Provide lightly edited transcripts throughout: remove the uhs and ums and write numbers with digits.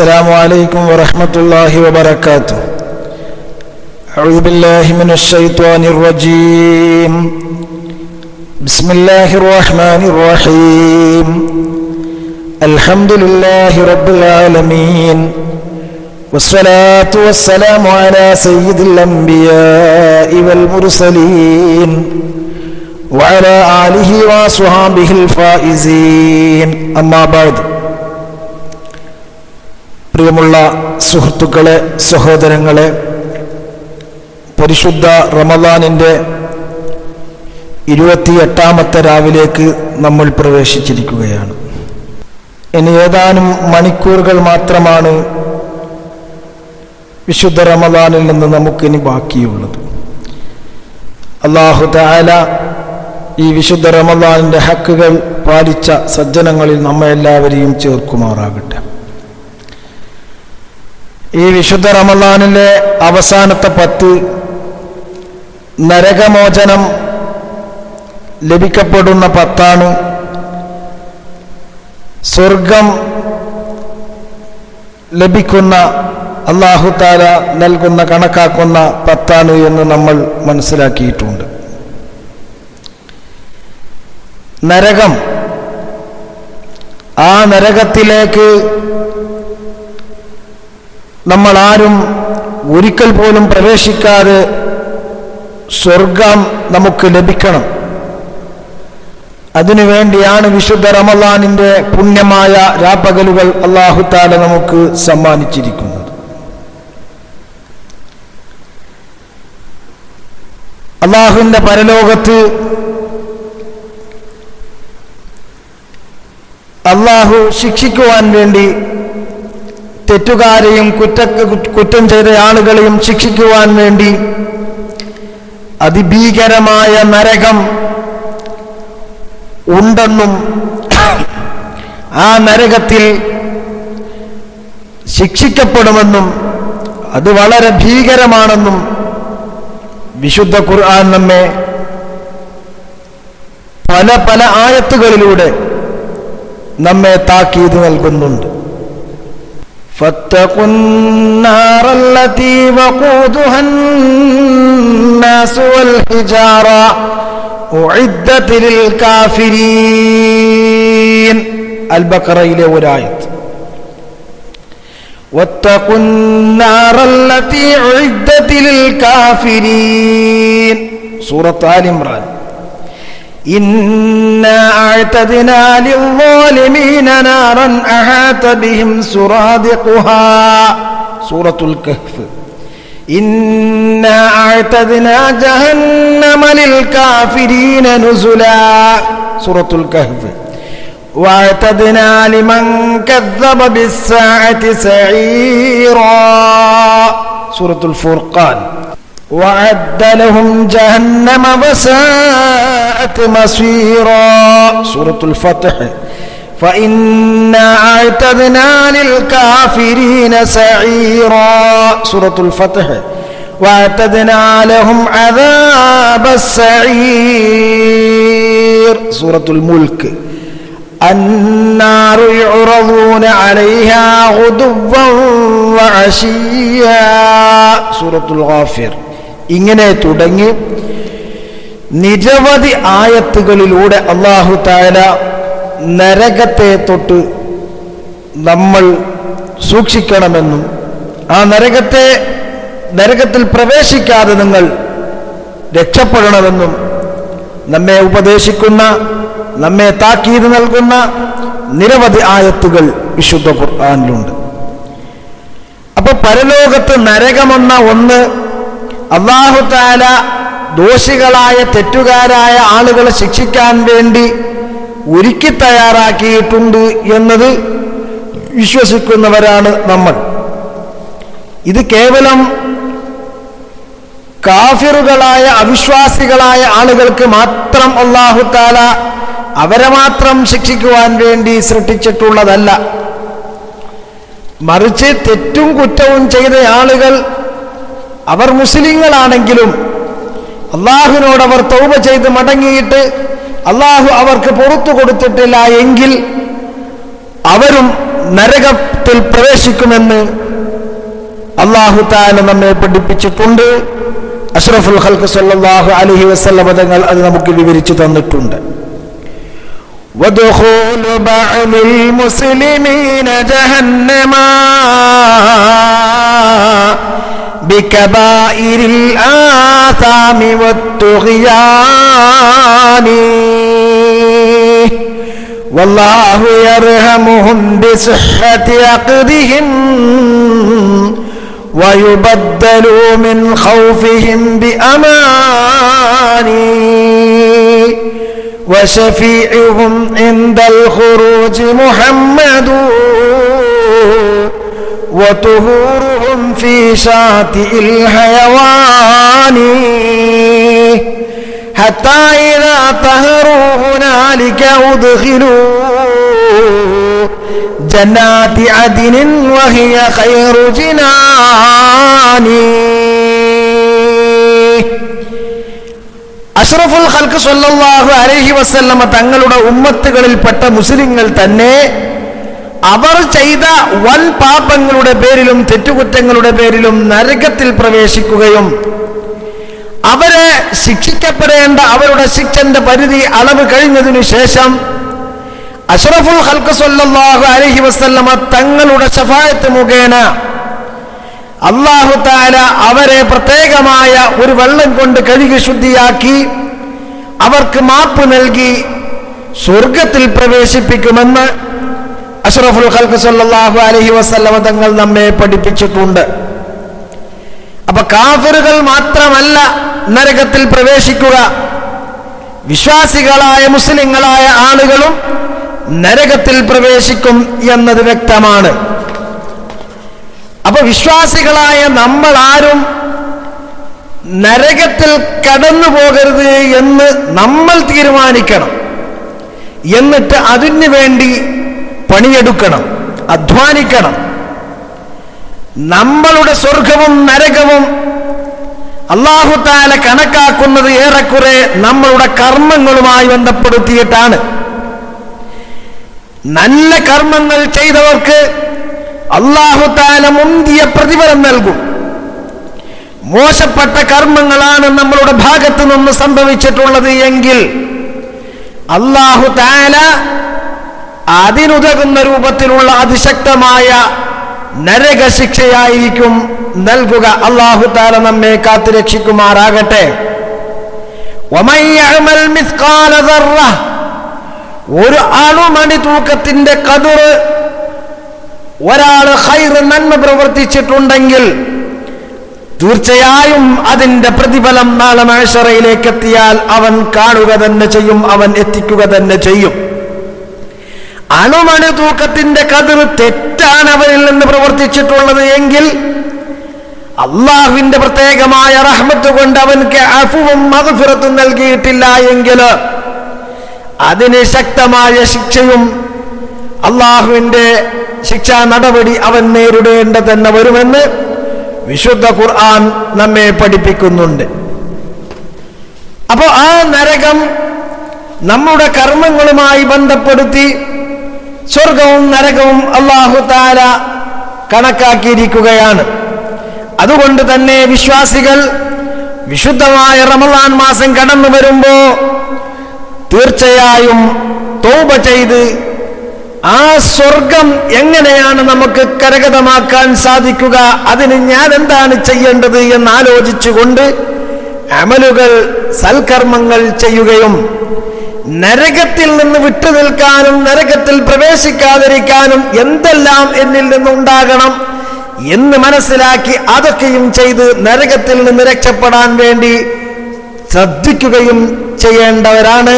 السلام عليكم ورحمة الله وبركاته. أعوذ بالله من الشيطان الرجيم. بسم الله الرحمن الرحيم. الحمد لله رب العالمين، والصلاة والسلام على سيد الأنبياء والمرسلين وعلى آله وصحبه الفائزين. أما بعد. പ്രിയമുള്ള സുഹൃത്തുക്കളെ, സഹോദരങ്ങളെ, പരിശുദ്ധ റമദാനിൻ്റെ 28ാമത്തെ രാവിലേക്ക് നമ്മൾ പ്രവേശിച്ചിരിക്കുകയാണ്. ഇനി ഏതാനും മണിക്കൂറുകൾ മാത്രമാണ് വിശുദ്ധ റമദാനിൽ നിന്ന് നമുക്കിനി ബാക്കിയുള്ളത്. അല്ലാഹു തആല ഈ വിശുദ്ധ റമദാനിൻ്റെ ഹക്കുകൾ പാലിച്ച സജ്ജനങ്ങളിൽ നമ്മെ എല്ലാവരെയും ചേർക്കുമാറാകട്ടെ. ഈ വിശുദ്ധ റമദാനിലെ അവസാനത്തെ 10 നരകമോചനം ലഭിക്കപ്പെടുന്ന 10 സ്വർഗം ലഭിക്കുന്ന അല്ലാഹു തആല നൽകുന്ന കണക്കാക്കുന്ന 10 എന്ന് നമ്മൾ മനസ്സിലാക്കിയിട്ടുണ്ട്. നരകം, ആ നരകത്തിലേക്ക് നമ്മൾ ആരും ഒരിക്കൽ പോലും പ്രവേശിക്കാതെ സ്വർഗം നമുക്ക് ലഭിക്കണം. അതിനുവേണ്ടിയാണ് വിശുദ്ധ റമദാനിൻ്റെ പുണ്യമായ രാപ്പകലുകൾ അല്ലാഹു തആല നമുക്ക് സമ്മാനിച്ചിരിക്കുന്നത്. അല്ലാഹുവിൻ്റെ പരലോകത്ത് അല്ലാഹു ശിക്ഷിക്കുവാൻ വേണ്ടി തെറ്റുകാരെയും കുറ്റം ചെയ്ത ആളുകളെയും ശിക്ഷിക്കുവാൻ വേണ്ടി അതിഭീകരമായ നരകം ഉണ്ടെന്നും ആ നരകത്തിൽ ശിക്ഷിക്കപ്പെടുമെന്നും അത് വളരെ ഭീകരമാണെന്നും വിശുദ്ധ ഖുർആൻ നമ്മെ പല ആയത്തുകളിലൂടെ നമ്മെ താക്കീത് നൽകുന്നുണ്ട്. فاتقوا النار التي وقودها الناس والحجارة أعدت للكافرين. البقرة وراية واتقوا النار التي أعدت للكافرين. سورة آل عمران. إنا أعتدنا للظالمين نارا أحاط بهم سرادقها. سورة الكهف. إنا أعتدنا جهنم للكافرين نزلا. سورة الكهف. وأعتدنا لمن كذب بالساعة سعيرا. سورة الفرقان. وأعد لهم جهنم وساءت مصيرا. سورة الفتح. فإنا أعتدنا للكافرين سعيرا. سورة الفتح. وأعتدنا لهم عذاب السعير. سورة الملك. النار يعرضون عليها غدوا وعشيا. سورة الغافر. ഇങ്ങനെ തുടങ്ങി നിരവധി ആയത്തുകളിലൂടെ അല്ലാഹു തആല നരകത്തെ തൊട്ട് നമ്മൾ സൂക്ഷിക്കണമെന്നും ആ നരകത്തിൽ പ്രവേശിക്കാതെ നിങ്ങൾ രക്ഷപ്പെടണമെന്നും നമ്മെ ഉപദേശിക്കുന്ന, നമ്മെ താക്കീത് നൽകുന്ന നിരവധി ആയത്തുകൾ വിശുദ്ധ ഖുർആനിലുണ്ട്. അപ്പോൾ പരലോകത്ത് നരകമെന്ന ഒന്ന് അല്ലാഹു തആല ദോഷികളായ തെറ്റുകാരായ ആളുകളെ ശിക്ഷിക്കാൻ വേണ്ടി ഒരുക്കി തയ്യാറാക്കിയിട്ടുണ്ട് എന്നത് വിശ്വസിക്കുന്നവരാണ് നമ്മൾ. ഇത് കേവലം കാഫിറുകളായ അവിശ്വാസികളായ ആളുകൾക്ക് മാത്രം അല്ലാഹു തആല അവരെ മാത്രം ശിക്ഷിക്കുവാൻ വേണ്ടി സൃഷ്ടിച്ചിട്ടുള്ളതല്ല. മറിച്ച് തെറ്റും കുറ്റവും ചെയ്ത ആളുകൾ അവർ മുസ്ലിങ്ങളാണെങ്കിലും അല്ലാഹുവിനോട് അവർ തൗബ ചെയ്ത് മടങ്ങിയിട്ട് അല്ലാഹു അവർക്ക് പുറത്തു കൊടുത്തിട്ടില്ല എങ്കിൽ അവരും നരകത്തിൽ പ്രവേശിക്കുമെന്ന് അല്ലാഹു തആല നമ്മെ പഠിപ്പിച്ചിട്ടുണ്ട്. അഷ്റഫുൽ ഖൽഖ് സല്ലല്ലാഹു അലൈഹി വസല്ലം തങ്ങൾ അത് നമുക്ക് വിവരിച്ചു തന്നിട്ടുണ്ട്. വദഖൂല ബഅലിൽ മുസ്ലിമീന ജഹന്നമ ബികബായിരിൽ ആസാമി വത്തുഗ്യാനി വല്ലാഹു യർഹമുഹും ബിസിഹ്ഹതി അഖ്ദിഹിം ويبدلوا من خوفهم بأماني وشفيعهم عند الخروج محمد وطهورهم في شاطئ الحيوان حتى إذا طهروا هنالك أدخلوا جنات عدن وهي خير جنان. അഷ്റഫുൽ ഖൽഖ് സ്വല്ലല്ലാഹു അലൈഹി വസല്ലമ തങ്ങളുടെ ഉമ്മത്തുകളിൽപ്പെട്ട മുസ്ലിങ്ങൾ തന്നെ അവർ ചെയ്ത വൻ പാപങ്ങളുടെ പേരിലും തെറ്റുകുറ്റങ്ങളുടെ പേരിലും നരകത്തിൽ പ്രവേശിക്കുകയും അവരെ ശിക്ഷിക്കപ്പെടേണ്ട അവരുടെ ശിക്ഷന്റെ പരിധി അളവ് കഴിഞ്ഞതിനു ശേഷം അഷ്റഫുൽ ഖൽഖ് സ്വല്ലല്ലാഹു അലൈഹി വസല്ലമ തങ്ങളുടെ ശഫാഅത്ത് മുഖേന അല്ലാഹു തആല അവരെ പ്രത്യേകമായ ഒരു വെള്ളം കൊണ്ട് കഴുകി ശുദ്ധിയാക്കി അവർക്ക് മാപ്പ് നൽകി സ്വർഗ്ഗത്തിൽ പ്രവേശിപ്പിക്കുമെന്ന് അഷ്റഫുൽ ഖൽഖ് സ്വല്ലല്ലാഹു അലൈഹി വസല്ലമ തങ്ങൾ നമ്മെ പഠിപ്പിച്ചിട്ടുണ്ട്. അപ്പൊ കാഫിറുകൾ മാത്രമല്ല നരകത്തിൽ പ്രവേശിക്കുക, വിശ്വാസികളായ മുസ്ലിങ്ങളായ ആളുകളും നരകത്തിൽ പ്രവേശിക്കും എന്നത് വ്യക്തമാണ്. അപ്പൊ വിശ്വാസികളായ നമ്മൾ ആരും നരകത്തിൽ കടന്നു പോകരുത് എന്ന് നമ്മൾ തീരുമാനിക്കണം. എന്നിട്ട് അതിനു വേണ്ടി പണിയെടുക്കണം, അധ്വാനിക്കണം. നമ്മളുടെ സ്വർഗവും നരകവും അല്ലാഹു തആല കണക്കാക്കുന്നത് ഏറെക്കുറെ നമ്മളുടെ കർമ്മങ്ങളുമായി ബന്ധപ്പെടുത്തിയിട്ടാണ്. നല്ല കർമ്മങ്ങൾ ചെയ്തവർക്ക് അല്ലാഹു തആല മുന്തിയ പ്രതിഫലം നൽകും. മോശപ്പെട്ട കർമ്മങ്ങളാണ് നമ്മളുടെ ഭാഗത്ത് നിന്ന് സംഭവിച്ചിട്ടുള്ളത് എങ്കിൽ അല്ലാഹു തആല അതിനുതകുന്ന രൂപത്തിലുള്ള അതിശക്തമായ നരകശിക്ഷയായിരിക്കും നൽകുക. അല്ലാഹു തആല നമ്മെ കാത്തുരക്ഷിക്കുമാറാകട്ടെ. വമൻ യഅമൽ മിസ്ഖാല ദർറ, ഒരു അണുമണി തൂക്കത്തിന്റെ ഖദർ ഒരാൾ ഖൈർ നന്മ പ്രവർത്തിച്ചിട്ടുണ്ടെങ്കിൽ തീർച്ചയായും അതിന്റെ പ്രതിഫലം നാളെ മഹ്ശറയിലേക്ക് എത്തിയാൽ അവൻ കാണുക തന്നെ ചെയ്യും, അവൻ എത്തിക്കുക തന്നെ ചെയ്യും. അണുമണി തൂക്കത്തിന്റെ ഖദർ തെറ്റാണ് അവരിൽ നിന്ന് പ്രവർത്തിച്ചിട്ടുള്ളത് എങ്കിൽ അള്ളാഹുവിന്റെ പ്രത്യേകമായ റഹ്മത്ത് കൊണ്ട് അവൻക്ക് അഫുവും മഗ്ഫിറത്തും നൽകിയിട്ടില്ല എങ്കിൽ അതിന് ശക്തമായ ശിക്ഷയും അള്ളാഹുവിന്റെ ശിക്ഷാ നടപടി അവൻ നേരിടേണ്ട തന്നെ വരുമെന്ന് വിശുദ്ധ ഖുർആൻ നമ്മെ പഠിപ്പിക്കുന്നുണ്ട്. അപ്പോൾ ആ നരകം നമ്മുടെ കർമ്മങ്ങളുമായി ബന്ധപ്പെടുത്തി സ്വർഗവും നരകവും അല്ലാഹു തആല കണക്കാക്കിയിരിക്കുകയാണ്. അതുകൊണ്ട് തന്നെ വിശ്വാസികൾ വിശുദ്ധമായ റമളാൻ മാസം കടന്നു വരുമ്പോ തീർച്ചയായും തൗബ ചെയ്ത് ആ സ്വർഗം എങ്ങനെയാണ് നമുക്ക് കരഗതമാക്കാൻ സാധിക്കുക, അതിന് ഞാൻ എന്താണ് ചെയ്യേണ്ടത് എന്ന് ആലോചിച്ചുകൊണ്ട് അമലുകൾ സൽക്കർമ്മങ്ങൾ ചെയ്യുകയും നരകത്തിൽ നിന്ന് വിട്ടുനിൽക്കാനും നരകത്തിൽ പ്രവേശിക്കാതിരിക്കാനും എന്തെല്ലാം എന്നിൽ നിന്നുണ്ടാകണം എന്ന് മനസ്സിലാക്കി അതൊക്കെയും ചെയ്ത് നരകത്തിൽ നിന്ന് രക്ഷപ്പെടാൻ വേണ്ടി ശ്രദ്ധിക്കുകയും ചെയ്യേണ്ടവരാണ്.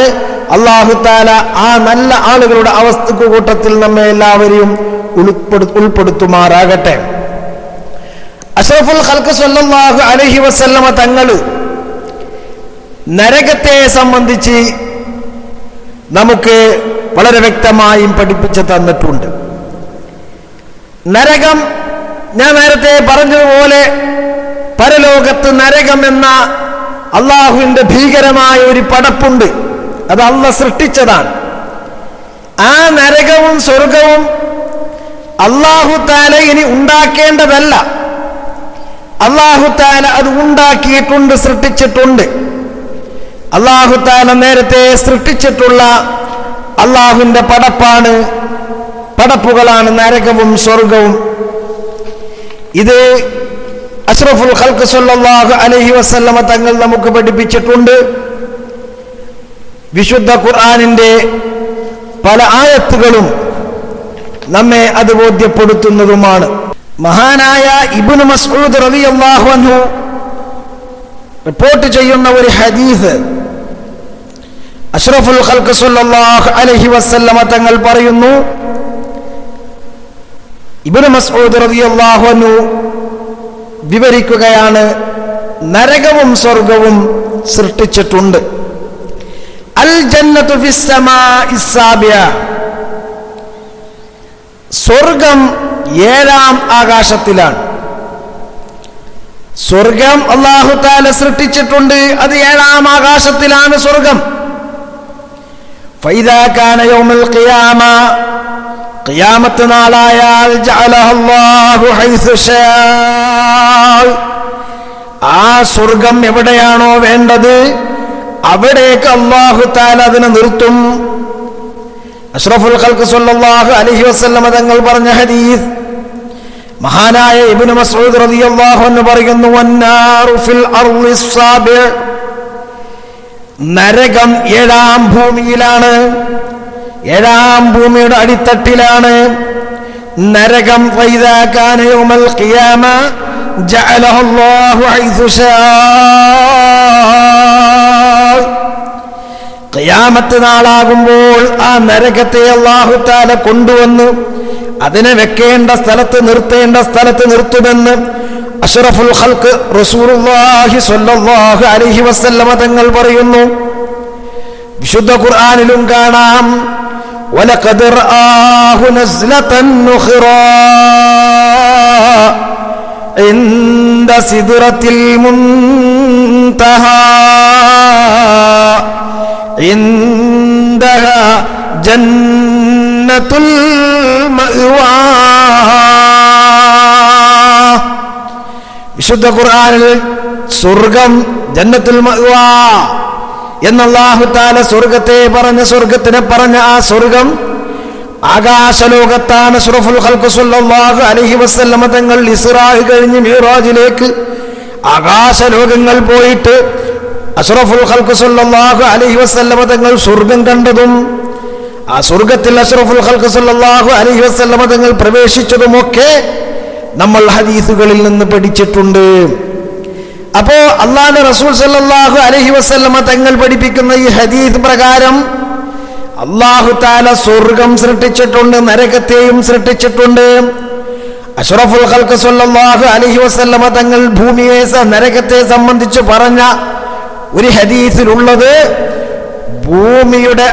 അല്ലാഹു തആല ആ നല്ല ആളുകളുടെ അവസ്ഥക്ക് കൂട്ടത്തിൽ നമ്മെ എല്ലാവരെയും ഉൾപ്പെടുത്തുമാറാകട്ടെ. അഷ്റഫുൽ ഖൽഖ് സ്വല്ലല്ലാഹു അലൈഹി വസല്ലമ തങ്ങൾ നരകത്തെ സംബന്ധിച്ച് നമുക്ക് വളരെ വ്യക്തമായും പഠിപ്പിച്ചു തന്നിട്ടുണ്ട്. നരകം ഞാൻ നേരത്തെ പറഞ്ഞതുപോലെ പരലോകത്ത് നരകം എന്ന അള്ളാഹുവിന്റെ ഭീകരമായ ഒരു പടപ്പുണ്ട്. അത് അള്ളാഹ് സൃഷ്ടിച്ചതാണ്. ആ നരകവും സ്വർഗവും അല്ലാഹു തആല ഇനി ഉണ്ടാക്കേണ്ടതല്ല. അല്ലാഹു തആല അത് ഉണ്ടാക്കിയിട്ടുണ്ട്, സൃഷ്ടിച്ചിട്ടുണ്ട്. അല്ലാഹു തആല നേരത്തെ സൃഷ്ടിച്ചിട്ടുള്ള അല്ലാഹുവിന്റെ പടപ്പുകളാണ് നരകവും സ്വർഗവും. ഇത് അഷ്റഫുൽ ഖൽഖ് സല്ലല്ലാഹു അലൈഹി വസല്ലമ തങ്ങൾ നമുക്ക് പഠിപ്പിച്ചിട്ടുണ്ട്. വിശുദ്ധ ഖുർആനിന്റെ പല ആയത്തുകളും നമ്മെ അത് ബോധ്യപ്പെടുത്തുന്നതുമാണ്. മഹാനായ ഇബ്നു മസ്ഊദ് റളിയല്ലാഹു അൻഹു റിപ്പോർട്ട് ചെയ്യുന്ന ഒരു ഹദീസ്, അഷ്റഫുൽ ഖൽഖ് സല്ലല്ലാഹു അലൈഹി വസല്ലമ തങ്ങൾ പറയുന്നു, ഇബ്നു മസ്ഊദ് റളിയല്ലാഹു അൻഹു വിവരിക്കുകയാണ്, നരകവും സ്വർഗവും സൃഷ്ടിച്ചിട്ടുണ്ട്. അൽ ജന്നത്തു ഫിസ് സമാഇ സാബിയ, സ്വർഗം 7-ാം ആകാശത്തിലാണ്. സ്വർഗം അല്ലാഹു തആല സൃഷ്ടിച്ചിട്ടുണ്ട്, അത് 7-ാം ആകാശത്തിലാണ് സ്വർഗം. ഫൈദാ കാന യൗമുൽ ഖിയാമ, ഖിയാമത്ത് നാളായാൽ ജഅലഹല്ലാഹു ഹൈസു ശാ, ആ സ്വർഗം എവിടെയാണോ വേണ്ടത് അവിടേക്ക് അല്ലാഹു തആല അതിനെ നിർത്തും. അഷ്റഫുൽ ഖൽഖ് സല്ലല്ലാഹു അലൈഹി വസല്ലമ തങ്ങൾ പറഞ്ഞ ഹദീസ്, മഹാനായ ഇബ്നു മസ്ഊദ് റളിയല്ലാഹു അൻഹു പറയുന്നു, വന്നാറു ഫിൽ അർളി സാബി, നരകം 7-ാം ഭൂമിയിലാണ്, 7-ാം ഭൂമിയുടെ അടിത്തട്ടിലാണ് നരകം. ഫൈദാ കാന യൗമൽ ഖിയാമ ജഅലഹല്ലാഹു ഹൈസു ശാ, ഖിയാമത്ത് നാളാകുമ്പോൾ ആ നരകത്തെ അല്ലാഹു തആല കൊണ്ടുവന്ന് അതിനെ വെക്കേണ്ട സ്ഥലത്ത്, നിർത്തേണ്ട സ്ഥലത്ത് നിർത്തുമെന്ന് അഷ്റഫുൽ ഖൽഖ് റസൂലുള്ളാഹി സ്വല്ലല്ലാഹു അലൈഹി വസല്ലമ തങ്ങൾ പറയുന്നു. വിശുദ്ധ ഖുർആനിലും കാണാം, വലഖദ് റആഹു നസ്ലതൻ നുഖ്റാ ഇൻദ സിദ്റത്തിൽ മുൻതഹാ ഇൻദഹാ ജന്നത്തുൽ മഅ്വാ. വിശുദ്ധ ഖുർആനിൽ സ്വർഗം ജന്നത്തുൽ മഅ്വാ എന്നല്ലാഹു തആല സ്വർഗത്തിനെ പറഞ്ഞ ആ സ്വർഗം ആകാശലോകത്താണ്. അഷ്റഫുൽ ഖൽഖ് സല്ലല്ലാഹു അലൈഹി വസല്ലമ തങ്ങൾ ഇസ്റാ കഴിഞ്ഞ് മിഅ്റാജിലേക്ക് ആകാശലോകങ്ങൾ പോയിട്ട് അഷ്റഫുൽ ഖൽഖ് സല്ലല്ലാഹു അലൈഹി വസല്ലമ തങ്ങൾ സ്വർഗം കണ്ടതും ആ സ്വർഗത്തിൽ അഷ്റഫുൽ ഖൽഖ് സല്ലല്ലാഹു അലൈഹി വസല്ലമ തങ്ങൾ പ്രവേശിച്ചതുമൊക്കെ നമ്മൾ ഹദീസുകളിൽ നിന്ന് പഠിച്ചിട്ടുണ്ട്. അപ്പോ അല്ലാഹുവിന്റെ റസൂൽ സല്ലല്ലാഹു അലൈഹി വസല്ലമ തങ്ങൾ പഠിപ്പിക്കുന്ന ഈ ഹദീസ് പ്രകാരം അല്ലാഹു തആല സ്വർഗം സൃഷ്ടിച്ചിട്ടുണ്ട്, നരകത്തെയും സൃഷ്ടിച്ചിട്ടുണ്ട്. അഷ്റഫുൽ ഖൽഖ് സല്ലല്ലാഹു അലൈഹി വസല്ലമ തങ്ങൾ ഭൂമിയെ നരകത്തെ സംബന്ധിച്ച് പറഞ്ഞ ഒരു ഹദീസിലുള്ളത്, ഭൂമിയുടെ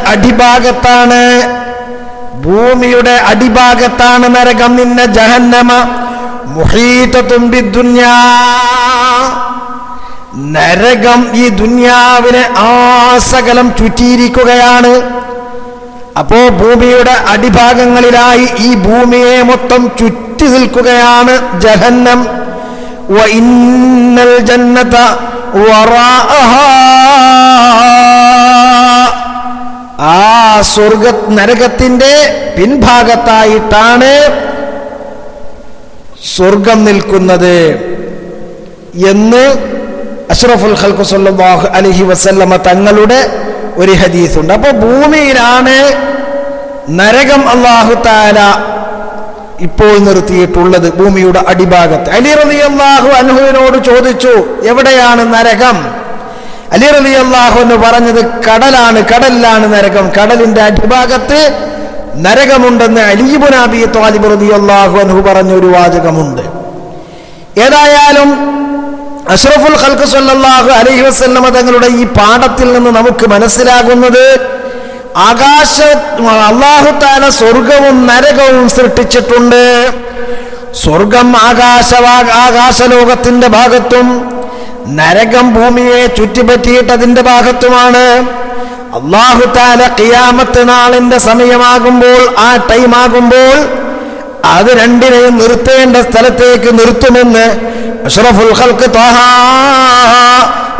അടിഭാഗത്താണ് നരകം. നിന്ന ജഹന്നമ മുഹീതത്തും ബിദ്ദുനിയാ, നരകം ഈ ദുനിയാവിനെ ആസകലം ചുറ്റിയിരിക്കുകയാണ്. അപ്പോ ഭൂമിയുടെ അടിഭാഗങ്ങളിലായി ഈ ഭൂമിയെ മൊത്തം ചുറ്റി നിൽക്കുകയാണ് ജഹന്നം. വഇന്നൽ ജന്നത വറാഅഹാ, ആ നരകത്തിന്റെ പിൻഭാഗത്തായിട്ടാണ് സ്വർഗം നിൽക്കുന്നത് എന്ന് അഷ്റഫുൽ ഖൽഖ് സല്ലല്ലാഹു അലൈഹി വസല്ലമ തങ്ങളുടെ ഒരു ഹദീസുണ്ട്. അപ്പോൾ ഭൂമിയിലാണ് നരകം അല്ലാഹു തആല ഇപ്പോൾ നിർത്തിയിട്ടുള്ളത്, ഭൂമിയുടെ അടിഭാഗത്ത്. അലി റളിയല്ലാഹു അൻഹുവിനോട് ചോദിച്ചു, എവിടെയാണ് നരകം? അലി റളിയല്ലാഹു അൻഹു പറഞ്ഞത്, കടലിലാണ് നരകം, കടലിന്റെ അടിഭാഗത്ത് നരകമുണ്ടെന്ന് അലി ഇബ്നു അബീ ത്വാലിബ് റളിയല്ലാഹു അൻഹു പറഞ്ഞ ഒരു വാചകമുണ്ട്. ഏതായാലും അഷ്റഫുൽ ഖൽഖ് സല്ലല്ലാഹു അലൈഹി വസല്ലമ തങ്ങളുടെ ഈ പാഠത്തിൽ നിന്ന് നമുക്ക് മനസ്സിലാകുന്നത്, അല്ലാഹു തആല സ്വർഗവും നരകവും സൃഷ്ടിച്ചിട്ടുണ്ട്. സ്വർഗം ആകാശലോകത്തിന്റെ ഭാഗത്തും നരകം ഭൂമിയെ ചുറ്റിപ്പറ്റിയിട്ട് അതിന്റെ ഭാഗത്തുമാണ്. അല്ലാഹു തആല ഖിയാമത്ത് നാളിന്റെ സമയമാകുമ്പോൾ, ആ ടൈമാകുമ്പോൾ അത് രണ്ടിനെയും നിർത്തേണ്ട സ്ഥലത്തേക്ക് നിർത്തുമെന്ന് അഷ്റഫുൽ ഖൽഖ് ത്വാഹ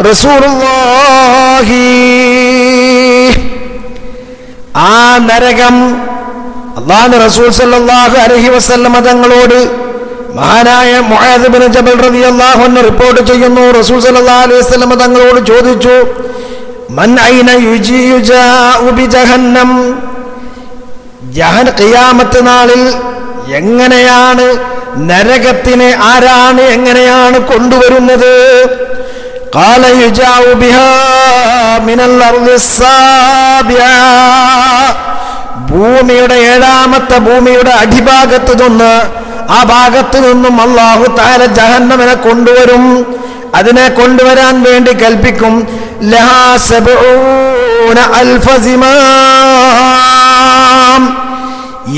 റസൂലുള്ളാഹി. ആ നരകം അല്ലാഹുവിന്റെ റസൂൽ സല്ലല്ലാഹു അലൈഹി വസല്ലം തങ്ങളോട് മഹാനായ മുആദ് ഇബ്നു ജബൽ റളിയല്ലാഹു അൻഹു റിപ്പോർട്ട് ചെയ്യുന്നു, റസൂൽ സല്ലല്ലാഹു അലൈഹി വസല്ലം തങ്ങളോട് ചോദിച്ചു, മൻ ഐന യുജാഉ ബിജഹന്നം, ഖിയാമത്ത് നാളിൽ എങ്ങനെയാണ് നരകത്തിനെ ആരാണ് എങ്ങനെയാണ് കൊണ്ടുവരുന്നത്? ഖാല യുജാഉ ബിഹാ മിനൽ അർളി സാബിഅ, ഭൂമിയുടെ ഏഴാമത്തെ ഭൂമിയുടെ അടിഭാഗത്ത് നിന്ന്, ആ ഭാഗത്ത് നിന്നും അല്ലാഹു തആല ജഹന്നമിനെ കൊണ്ടുവരും. അതിനെ കൊണ്ടുവരാൻ വേണ്ടി കൽപ്പിക്കും. ലഹാ സബഊന അൽഫ സിമാം,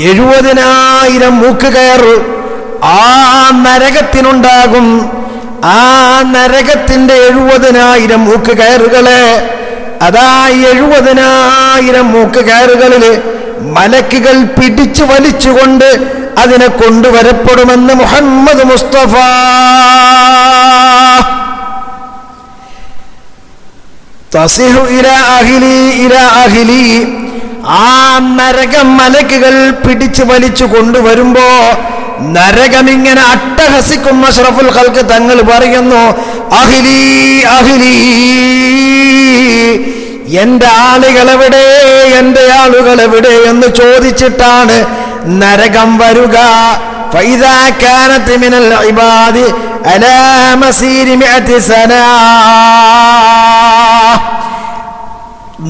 70,000 മൂക്കുകയർ ആ നരകത്തിനുണ്ടാകും. ആ നരകത്തിന്റെ 70,000 മൂക്കുകയറുകളെ, അതാ 70,000 മൂക്കുകയറുകളിൽ മലക്കുകൾ പിടിച്ചു വലിച്ചുകൊണ്ട് അതിനെ കൊണ്ടുവരപ്പെടുമെന്ന് മുഹമ്മദ് മുസ്തഫ. തസിഹു ഇലാ അഹ്ലി ഇലാ അഹ്ലി, ആ നരകം മലക്കുകൾ പിടിച്ചു വലിച്ചു കൊണ്ടുവരുമ്പോ നരകം ഇങ്ങനെ അട്ടഹസിക്കും. അഷ്റഫുൽ ഖൽഖ് തങ്ങൾ പറയുന്നു, അഹ്ലി അഹ്ലി, എന്റെ ആളുകളെവിടെ, എന്റെ ആളുകളെവിടെ എന്ന് ചോദിച്ചിട്ടാണ് നരകം വരുക. ഫൈദാ കാനത് മിനൽ ഇബാദി അലാ മസീരി 100 സന,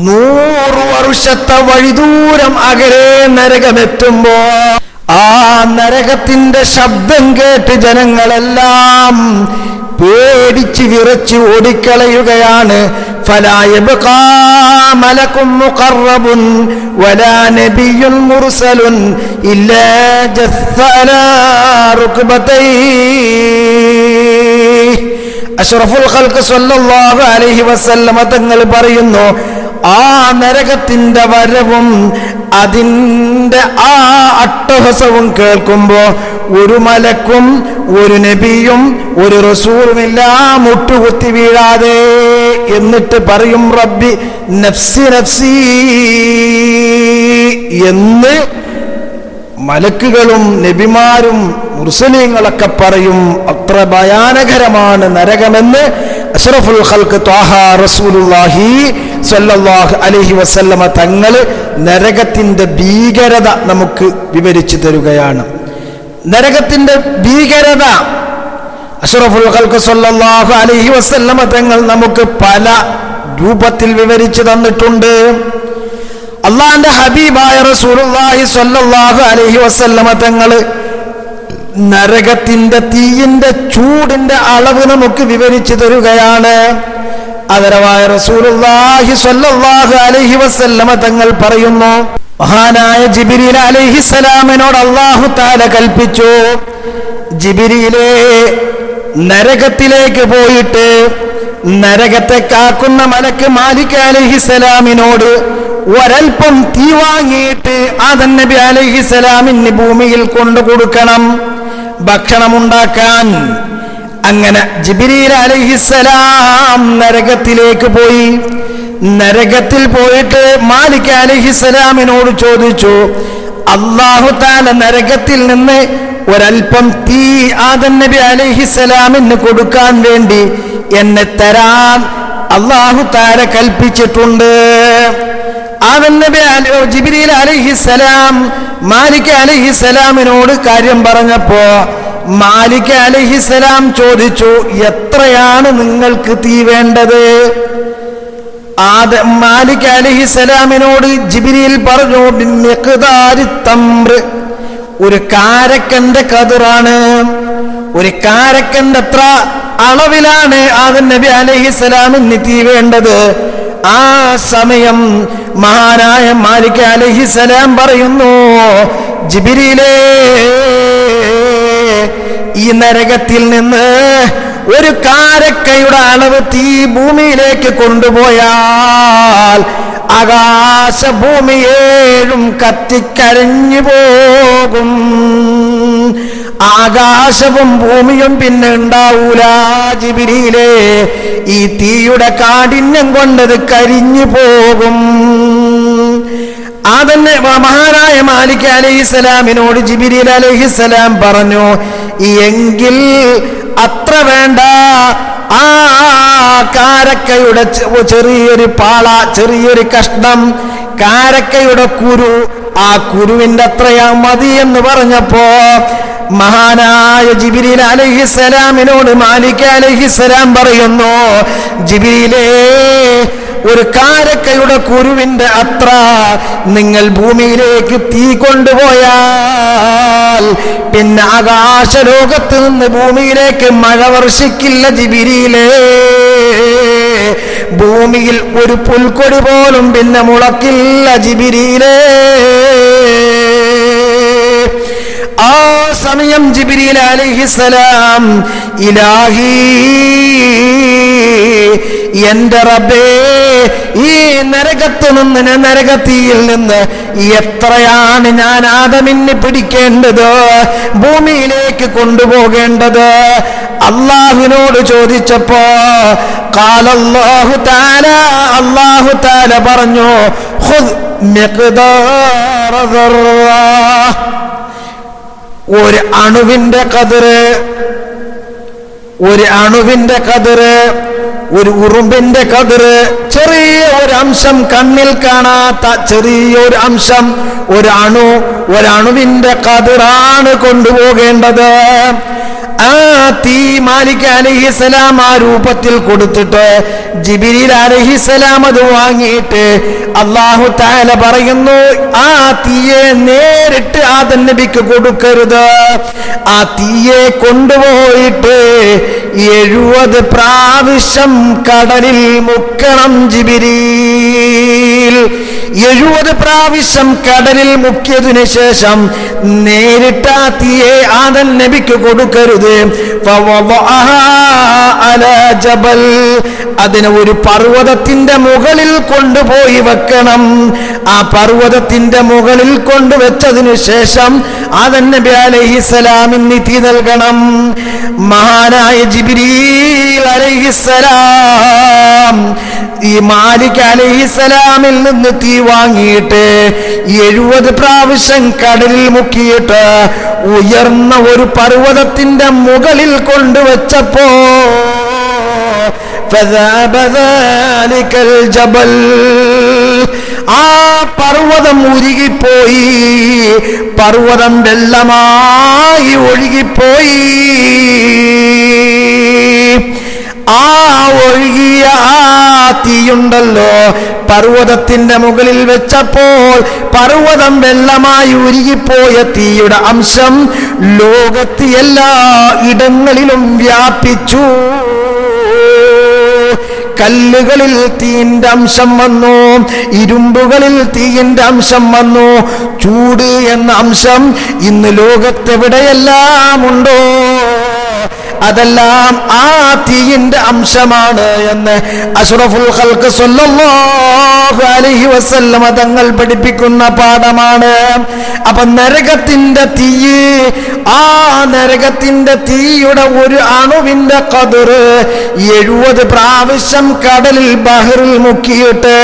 100 വർഷത്തെ വഴിദൂരം അകലെ നരകമെത്തുമ്പോ ആ നരകത്തിന്റെ ശബ്ദം കേട്ട് ജനങ്ങളെല്ലാം പേടിച്ച് വിറച്ച് ഓടിക്കളയുകയാണ്. ഫലാ യബ്ഖാ മലകും മുഖറബുൻ വലാ നബിയ്യുൻ മുർസലുൻ ഇല്ലാ ജസ്സ അലാ റുക്ബതൈഹി. അഷ്റഫുൽ ഖൽഖ് സല്ലല്ലാഹു അലൈഹി വസല്ലം തങ്ങൾ പറയുന്നു, ആ നരകത്തിന്റെ വരവും അതിൻ്റെ ആ അട്ടഹസവും കേൾക്കുമ്പോ ഒരു മലക്കും ഒരു നബിയും ഒരു റസൂലുമില്ല മുട്ടുകുത്തി വീഴാതെ. എന്നിട്ട് പറയും, റബ്ബി നഫ്സി നഫ്സി എന്ന് മലക്കുകളും നബിമാരും മുർസലീങ്ങളൊക്കെ പറയും. അത്ര ഭയാനകരമാണ് നരകമെന്ന് അഷ്റഫുൽ ഖൽഖ് ത്വാഹ റസൂലുള്ളാഹി സ്വല്ലല്ലാഹു അലൈഹി വസല്ലമ തങ്ങൾ നരകത്തിന്റെ ഭീകരത നമുക്ക് വിവരിച്ചു തരുകയാണ്. നരകത്തിന്റെ ഭീകരത അഷ്റഫുൽ ഖൽഖ് സ്വല്ലല്ലാഹു അലൈഹി വസല്ലമ തങ്ങൾ നമുക്ക് പല രൂപത്തിൽ വിവരിച്ചു തന്നിട്ടുണ്ട്. അള്ളാന്റെ ഹബീബായ റസൂലുള്ളാഹി സ്വല്ലല്ലാഹു അലൈഹി വസല്ലമ തങ്ങൾ നരകത്തിന്റെ തീയിന്റെ ചൂടിന്റെ അളവ് നമുക്ക് വിവരിച്ചു തരുകയാണ്. ആദരവായ റസൂലുള്ളാഹി സ്വല്ലല്ലാഹു അലൈഹി വസല്ലമ തങ്ങൾ പറയുന്നു, മഹാനായ ജിബ്രീൽ അലൈഹിസ്സലാമിനോട് അല്ലാഹു തആല കൽപ്പിച്ചു, ജിബ്രീലേ, നരകത്തിലേക്ക് പോയിട്ട് നരകത്തെ കാക്കുന്ന മലക്ക് മാലിക് അലൈഹിസ്സലാമിനോട് ഒരൽപ്പം തീ വാങ്ങിയിട്ട് ആദം നബി അലൈഹിസ്സലാമിന് ഭൂമിയിൽ കൊണ്ടു കൊടുക്കണം, ഭക്ഷണമുണ്ടാക്കാൻ. അങ്ങനെ ജിബ്രീൽ അലൈഹിസ്സലാം നരകത്തിലേക്ക് പോയി. നരകത്തിൽ പോയിട്ട് മാലിക് അലൈഹിസ്സലാമിനോട് ചോദിച്ചു, അല്ലാഹു തആല നരകത്തിൽ നിന്ന് ഒരൽപ്പം തീ ആദം നബി അലൈഹിസ്സലാമിന് കൊടുക്കാൻ വേണ്ടി എന്നെ തരാൻ അല്ലാഹു തആല കൽപ്പിച്ചിട്ടുണ്ട്. ആദം നബി ജിബ്രീൽ അലൈഹിസ്സലാം മാലിക് അലൈഹിസ്സലാമിനോട് കാര്യം പറഞ്ഞപ്പോ മാലിക് അലൈഹിസ്സലാം ചോദിച്ചു, എത്രയാണ് നിങ്ങൾക്ക് തീ വേണ്ടത്? മാലിക് അലൈഹിസ്സലാമിനോട് ജിബ്രീൽ പറഞ്ഞു, ബിമിഖ്ദാരി തംർ, ഒരു കാരക്കന്റെ കതിറാണ്. ഒരു കാരക്കന്റെ എത്ര അളവിലാണ് ആദം നബി അലൈഹിസ്സലാമിന് തീ വേണ്ടത്? ആ സമയം മഹാനായ മാലിക് അലൈഹിസ്സലാം പറയുന്നു, ജിബ്രീലേ, ഈ നരകത്തിൽ നിന്ന് ഒരു കാരക്കയുടെ അളവ് തീ ഭൂമിയിലേക്ക് കൊണ്ടുപോയാൽ ആകാശഭൂമി 7 കത്തിക്കരിഞ്ഞു പോകും. ആകാശവും ഭൂമിയും പിന്നെ ഉണ്ടാവൂല ജിബ്രീലേ, ഈ തീയുടെ കാഠിന്യം കൊണ്ടത് കരിഞ്ഞു പോകും. അതന്നെ മഹാനായ മാലിക് അലൈഹിസ്സലാമിനോട് ജിബ്രീൽ അലൈഹിസ്സലാം പറഞ്ഞു, എങ്കിൽ അത്ര വേണ്ട, ആ കാരക്കയുടെ ചെറിയൊരു പാള, ചെറിയൊരു കഷ്ണം, കാരക്കയുടെ കുരു, ആ കുരുവിന്റെ അത്രയാ മതി എന്ന് പറഞ്ഞപ്പോ മഹാനായ ജിബ്രീൽ അലൈഹിസ്സലാമിനോട് മാലിക് അലൈഹിസ്സലാം പറയുന്നു, ജിബ്രീലേ, ഒരു കാരക്കയുടെ കുരുവിന്റെ അത്ര നിങ്ങൾ ഭൂമിയിലേക്ക് തീ കൊണ്ടുപോയാൽ പിന്നെ ആകാശലോകത്ത് നിന്ന് ഭൂമിയിലേക്ക് മഴ വർഷിക്കില്ല ജിബ്രീലേ. ഭൂമിയിൽ ഒരു പുൽക്കൊടി പോലും പിന്നെ മുളക്കില്ല ജിബ്രീലേ. ആ സമയം ജിബ്രീൽ അലൈഹിസ്സലാം, ഇലാഹി, എന്റെ റബ്ബേ, ഈ നരകത്ത് നിന്ന്, നരകത്തിയിൽ നിന്ന് എത്രയാണ് ഞാൻ ആദമിനെ പിടിക്കേണ്ടത്, ഭൂമിയിലേക്ക് കൊണ്ടുപോകേണ്ടത്? അല്ലാഹുവിനോട് ചോദിച്ചപ്പോ ഖാലല്ലാഹു തആല, അല്ലാഹു തആല പറഞ്ഞു, ഖുദ് മിഖ്ദാറ ദർറ, ഒരു അണുവിന്റെ ഖദറ്, ഒരു അണുവിന്റെ ഖദറ്, ഒരു ഉറുമ്പിന്റെ ഖദറ്, ചെറിയ ഒരു അംശം, കണ്ണിൽ കാണാത്ത ചെറിയൊരു അംശം, ഒരണുവിന്റെ ഖദറാണ് കൊണ്ടുപോകേണ്ടത്. ആ തീ മാലിക് അലൈഹിസ്സലാം ആ രൂപത്തിൽ കൊടുത്തിട്ട് ജിബ്രീൽ അലൈഹിസ്സലാം അത് വാങ്ങിയിട്ട് അല്ലാഹു തആല പറയുന്നു, ആ തീയെ നേരിട്ട് ആദം നബിക്ക് കൊടുക്കരുത്. ആ തീയെ കൊണ്ടുപോയിട്ട് 70 പ്രാവശ്യം കടലിൽ മുക്കണം ജിബ്രീൽ. 70 പ്രാവശ്യം കടലിൽ മുക്കിയതിനു ശേഷം നേരിട്ട് ആ തീയെ ആദം നബിക്ക് കൊടുക്കരുത്. അതിനെ ഒരു പർവ്വതത്തിന്റെ മുകളിൽ കൊണ്ടുപോയി വെക്കണം. ആ പർവ്വതത്തിന്റെ മുകളിൽ കൊണ്ടുവച്ചതിനു ശേഷം ആദം നബി അലൈഹിസ്സലാമിന് തീ നൽകണം. മഹാനായ ജിബ്രീൽ അലൈഹിസ്സലാം ഈ മാലിക് അലൈഹിസ്സലാമിൽ നിന്ന് തീ വാങ്ങിയിട്ട് 70 പ്രാവശ്യം കടലിൽ മുക്കിയിട്ട് ഉയർന്ന ഒരു പർവ്വതത്തിന്റെ മുകളിൽ കൊണ്ടുവച്ചപ്പോ ആ പർവ്വതം ഉരുകിപ്പോയി, പർവ്വതം വെള്ളമായി ഒഴുകിപ്പോയി. ആ ഒഴുകിയ ആ തീയുണ്ടല്ലോ, പർവ്വതത്തിന്റെ മുകളിൽ വെച്ചപ്പോൾ പർവ്വതം വെള്ളമായി ഉരുകിപ്പോയ തീയുടെ അംശം ലോകത്ത് എല്ലാ ഇടങ്ങളിലും വ്യാപിച്ചു. കല്ലുകളിൽ തീയിന്റെ അംശം വന്നു, ഇരുമ്പുകളിൽ തീയിന്റെ അംശം വന്നു. ചൂട് എന്ന അംശം ഇന്ന് ലോകത്തെവിടെയെല്ലാം ഉണ്ടോ അതെല്ലാം ആ തീയിന്റെ അംശമാണ് എന്ന് അഷ്റഫുൽ ഖൽഖ് സ്വല്ലല്ലാഹു അലൈഹി വസല്ലം തങ്ങൾ പഠിപ്പിക്കുന്ന പാഠമാണ്. അപ്പൊ നരകത്തിന്റെ തീ, ആ നരകത്തിന്റെ തീയുടെ ഒരു അണുവിന്റെ ഖദറ് 70 പ്രാവശ്യം കടലിൽ ബഹറിൽ മുക്കിയിട്ട്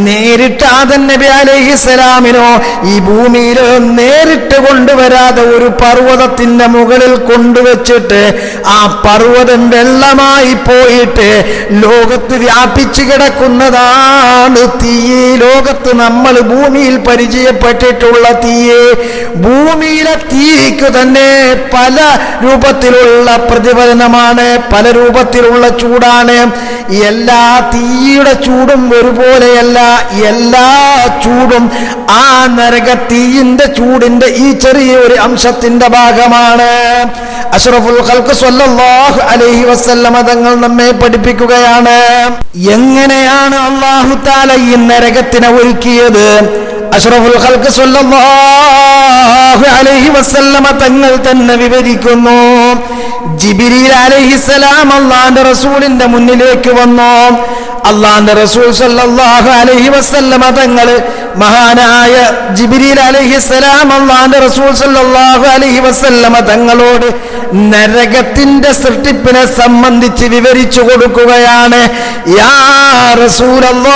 നേരിട്ട് ആദം നബി അലൈഹിസ്സലാമിനോ ഈ ഭൂമിയിൽ നേരിട്ട് കൊണ്ടുവരാതെ ഒരു പർവ്വതത്തിന്റെ മുകളിൽ കൊണ്ടുവച്ചിട്ട് ആ പർവ്വതം വെള്ളമായി പോയിട്ട് ലോകത്ത് വ്യാപിച്ചു കിടക്കുന്നതാണ് തീ. ലോകത്ത് നമ്മൾ ഭൂമിയിൽ പരിചയപ്പെട്ടിട്ടുള്ള തീ, ഭൂമിയിലെ തീക്ക് തന്നെ പല രൂപത്തിലുള്ള പ്രതിഫലനമാണ്, പല രൂപത്തിലുള്ള ചൂടാണ്. എല്ലാ തീയുടെ ചൂടും ഒരുപോലെയല്ല. എല്ലാ ചൂടും ആ നരക തീയിന്റെ ചൂടിന്റെ ഈ ചെറിയൊരു അംശത്തിന്റെ ഭാഗമാണ്. അഷ്റഫുൽ ഖൽഖ് സ്വല്ലല്ലാഹു അലൈഹി വസല്ലം തങ്ങൾ നമ്മെ പഠിപ്പിക്കുകയാണ് എങ്ങനെയാണ് അല്ലാഹു തആല ഈ നരകത്തിനെ ഒരുക്കിയത്. അഷ്റഫുൽ ഖൽഖ് സ്വല്ലല്ലാഹു അലൈഹി വസല്ലം തങ്ങൾ തന്നെ വിവരിക്കുന്നു. ജിബ്രീൽ അലൈഹിസ്സലാം അല്ലാഹുവിന്റെ റസൂലിന്റെ മുന്നിലേക്ക് വന്നു. അല്ലാഹുവിന്റെ റസൂൽ സല്ലല്ലാഹു അലൈഹി വസല്ലമ തങ്ങള് മഹാനായ ജിബ്രീൽ അലൈഹിസ്സലാം അല്ലാഹുവിന്റെ റസൂൽ സല്ലല്ലാഹു അലൈഹി വസല്ലമ തങ്ങളോട് നരകത്തിന്റെ സൃഷ്ടിപ്പിനെ സംബന്ധിച്ച് വിവരിച്ചു കൊടുക്കുകയാണ്. യാ റസൂലല്ലാഹ്,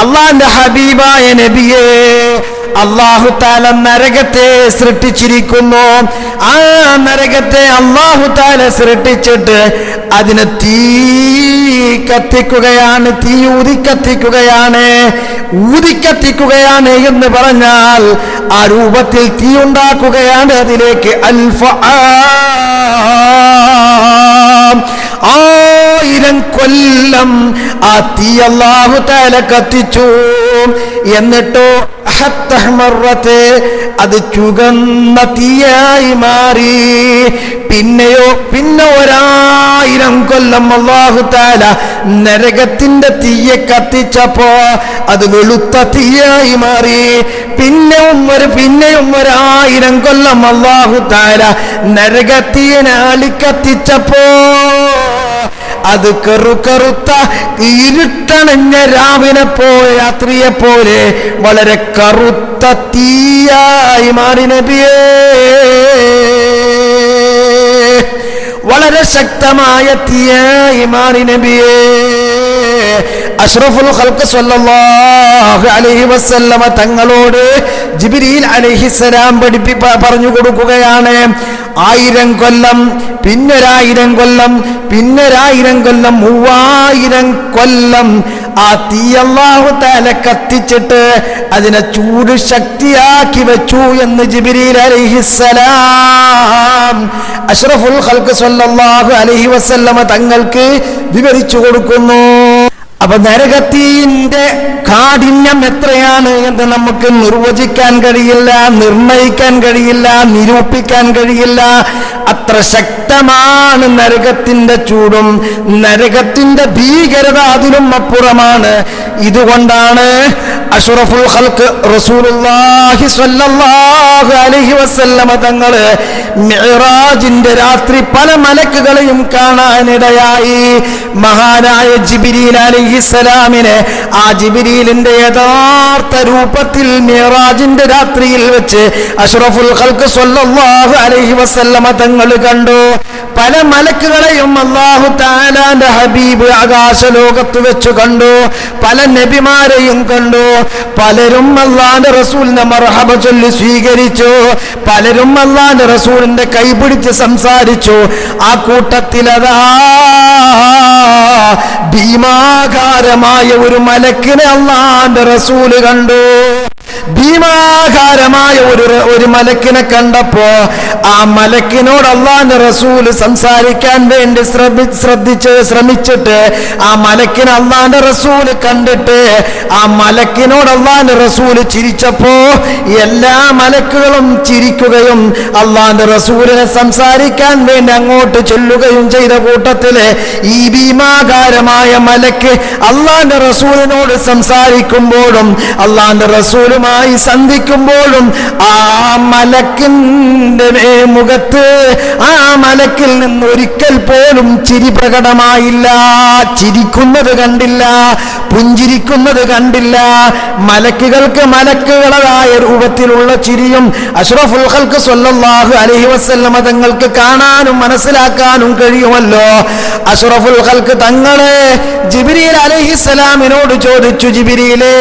അല്ലാഹുവിന്റെ ഹബീബായ നബിയേ, അല്ലാഹു തആല നരകത്തെ സൃഷ്ടിച്ചിരിക്കുന്നു. ആ നരകത്തെ അല്ലാഹു തആല സൃഷ്ടിച്ചിട്ട് അതിനെ തീ കത്തിക്കുകയാണ്, തീ ഊതിക്കത്തിക്കുകയാണ് എന്ന് പറഞ്ഞാൽ ആ രൂപത്തിൽ തീ ഉണ്ടാക്കുകയാണ്. അതിലേക്ക് 1000 കൊല്ലം ആ തീ അല്ലാഹു തആല കത്തിച്ചു. എന്നിട്ടോ അത് ചുവന്ന തീയായി മാറി. പിന്നെ 1000 കൊല്ലം അല്ലാഹു തആല നരകത്തിന്റെ തീയെ കത്തിച്ചപ്പോ അത് വെളുത്ത തീയായി മാറി. പിന്നെയും 1000 കൊല്ലം അല്ലാഹു തആല നരകത്തീയെ ആളിക്കത്തിച്ചപ്പോ അത് കറുത്ത ഇരുട്ടണഞ്ഞ രാത്രിയെ പോലെ വളരെ കറുത്ത തീയായി മാറി നബിയേ. വളരെ ശക്തമായ തീയായി മാറി നബിയേ. അഷ്റഫുൽ ഖൽഖ് സ്വല്ലല്ലാഹു അലൈഹി വസല്ലമ തങ്ങളോട് ജിബ്രീൽ അലൈഹിസ്സലാം പറഞ്ഞു കൊടുക്കുകയാണ്, 1000 കൊല്ലം, പിന്നെ 1000 കൊല്ലം, പിന്നെ 1000 കൊല്ലം, 3000 കൊല്ലം ആ തീ അല്ലാഹു തആല കത്തിച്ചിട്ട് അതിനെ ചൂട് ശക്തിയാക്കി വെച്ചു എന്ന് ജിബ്രീൽ അലൈഹിസ്സലാം അഷ്റഫുൽ ഖൽഖ് സ്വല്ലല്ലാഹു അലൈഹി വസല്ലമ തങ്ങൾക്ക് വിവരിച്ചു കൊടുക്കുന്നു. അപ്പൊ നരകത്തിന്റെ കാഠിന്യം എത്രയാണ് എന്ന് നമുക്ക് നിർവചിക്കാൻ കഴിയില്ല, നിർണയിക്കാൻ കഴിയില്ല, നിരൂപിക്കാൻ കഴിയില്ല. അത്ര ശക്തമാണ് നരകത്തിന്റെ ചൂടും നരകത്തിന്റെ ഭീകരത അതിലും അപ്പുറമാണ്. ഇതുകൊണ്ടാണ് അഷ്റഫുൽ ഖൽഖ് റസൂലുള്ളാഹി സ്വല്ലല്ലാഹു അലൈഹി വസല്ലമ തങ്ങള് മിഅ്റാജിന്റെ രാത്രി പല മലക്കുകളെയും കാണാനിടയായി. മഹാനായ ജിബ്രീൽ അലൈഹിസ്സലാമിനെ ആ ജിബ്രീലിന്റെ യഥാർത്ഥ രൂപത്തിൽ മിഅ്റാജിന്റെ രാത്രിയിൽ വെച്ച് അഷ്റഫുൽ ഖൽഖ് സ്വല്ലല്ലാഹു അലൈഹി വസല്ലമ തങ്ങൾ കണ്ടു. പല മലക്കുകളെയും അല്ലാഹു തആലാന്റെ ഹബീബ് ആകാശലോകത്ത് വെച്ചു കണ്ടു. പല നബിമാരെയും കണ്ടു. പലരും അല്ലാഹുവിന്റെ റസൂലിനെ മർഹബ ചൊല്ലി സ്വീകരിച്ചു. പലരും അല്ലാഹുവിന്റെ റസൂലിന്റെ കൈപിടിച്ച് സംസാരിച്ചു. ആ കൂട്ടത്തിലതാ ഭീമാകാരമായ ഒരു മലക്കിനെ അല്ലാഹുവിന്റെ റസൂല് കണ്ടു. ഭീമാകാരമായ ഒരു മലക്കിനെ കണ്ടപ്പോ ആ മലക്കിനോട് അല്ലാഹുവിന്റെ റസൂല് സംസാരിക്കാൻ വേണ്ടി ശ്രമിച്ചിട്ട് ആ മലക്കിനെ അല്ലാഹുവിന്റെ റസൂല് കണ്ടിട്ട് ആ മലക്കിനോട് അല്ലാഹുവിന്റെ റസൂല് ചിരിച്ചപ്പോ എല്ലാ മലക്കുകളും ചിരിക്കുകയും അല്ലാഹുവിന്റെ റസൂലിനെ സംസാരിക്കാൻ വേണ്ടി അങ്ങോട്ട് ചൊല്ലുകയും ചെയ്ത കൂട്ടത്തില് ഈ ഭീമാകാരമായ മലക്ക് അല്ലാഹുവിന്റെ റസൂലിനോട് സംസാരിക്കുമ്പോഴും അല്ലാഹുവിന്റെ റസൂലുമായി സന്ധിക്കുമ്പോഴും ആ മലക്കിന്റെ മുഖത്ത് ആ മലക്കിൽ നിന്ന് ഒരിക്കൽ പോലും ചിരി പ്രകടമായില്ല. ചിരിക്കുന്നത് കണ്ടില്ല, പുഞ്ചിരിക്കുന്നത് കണ്ടില്ല. മലക്കുകൾക്ക് മലക്കുകളായ രൂപത്തിലുള്ള ചിരിയും അഷ്റഫുൽ ഖൽഖ് സ്വല്ലല്ലാഹു അലൈഹി വസല്ലമ തങ്ങൾക്ക് കാണാനും മനസ്സിലാക്കാനും കഴിയുമല്ലോ. അഷ്റഫുൽ ഖൽഖ് തങ്ങളെ ജിബ്രീൽ അലൈഹിസ്സലാമിനോട് ചോദിച്ചു, ജിബ്രീലേ,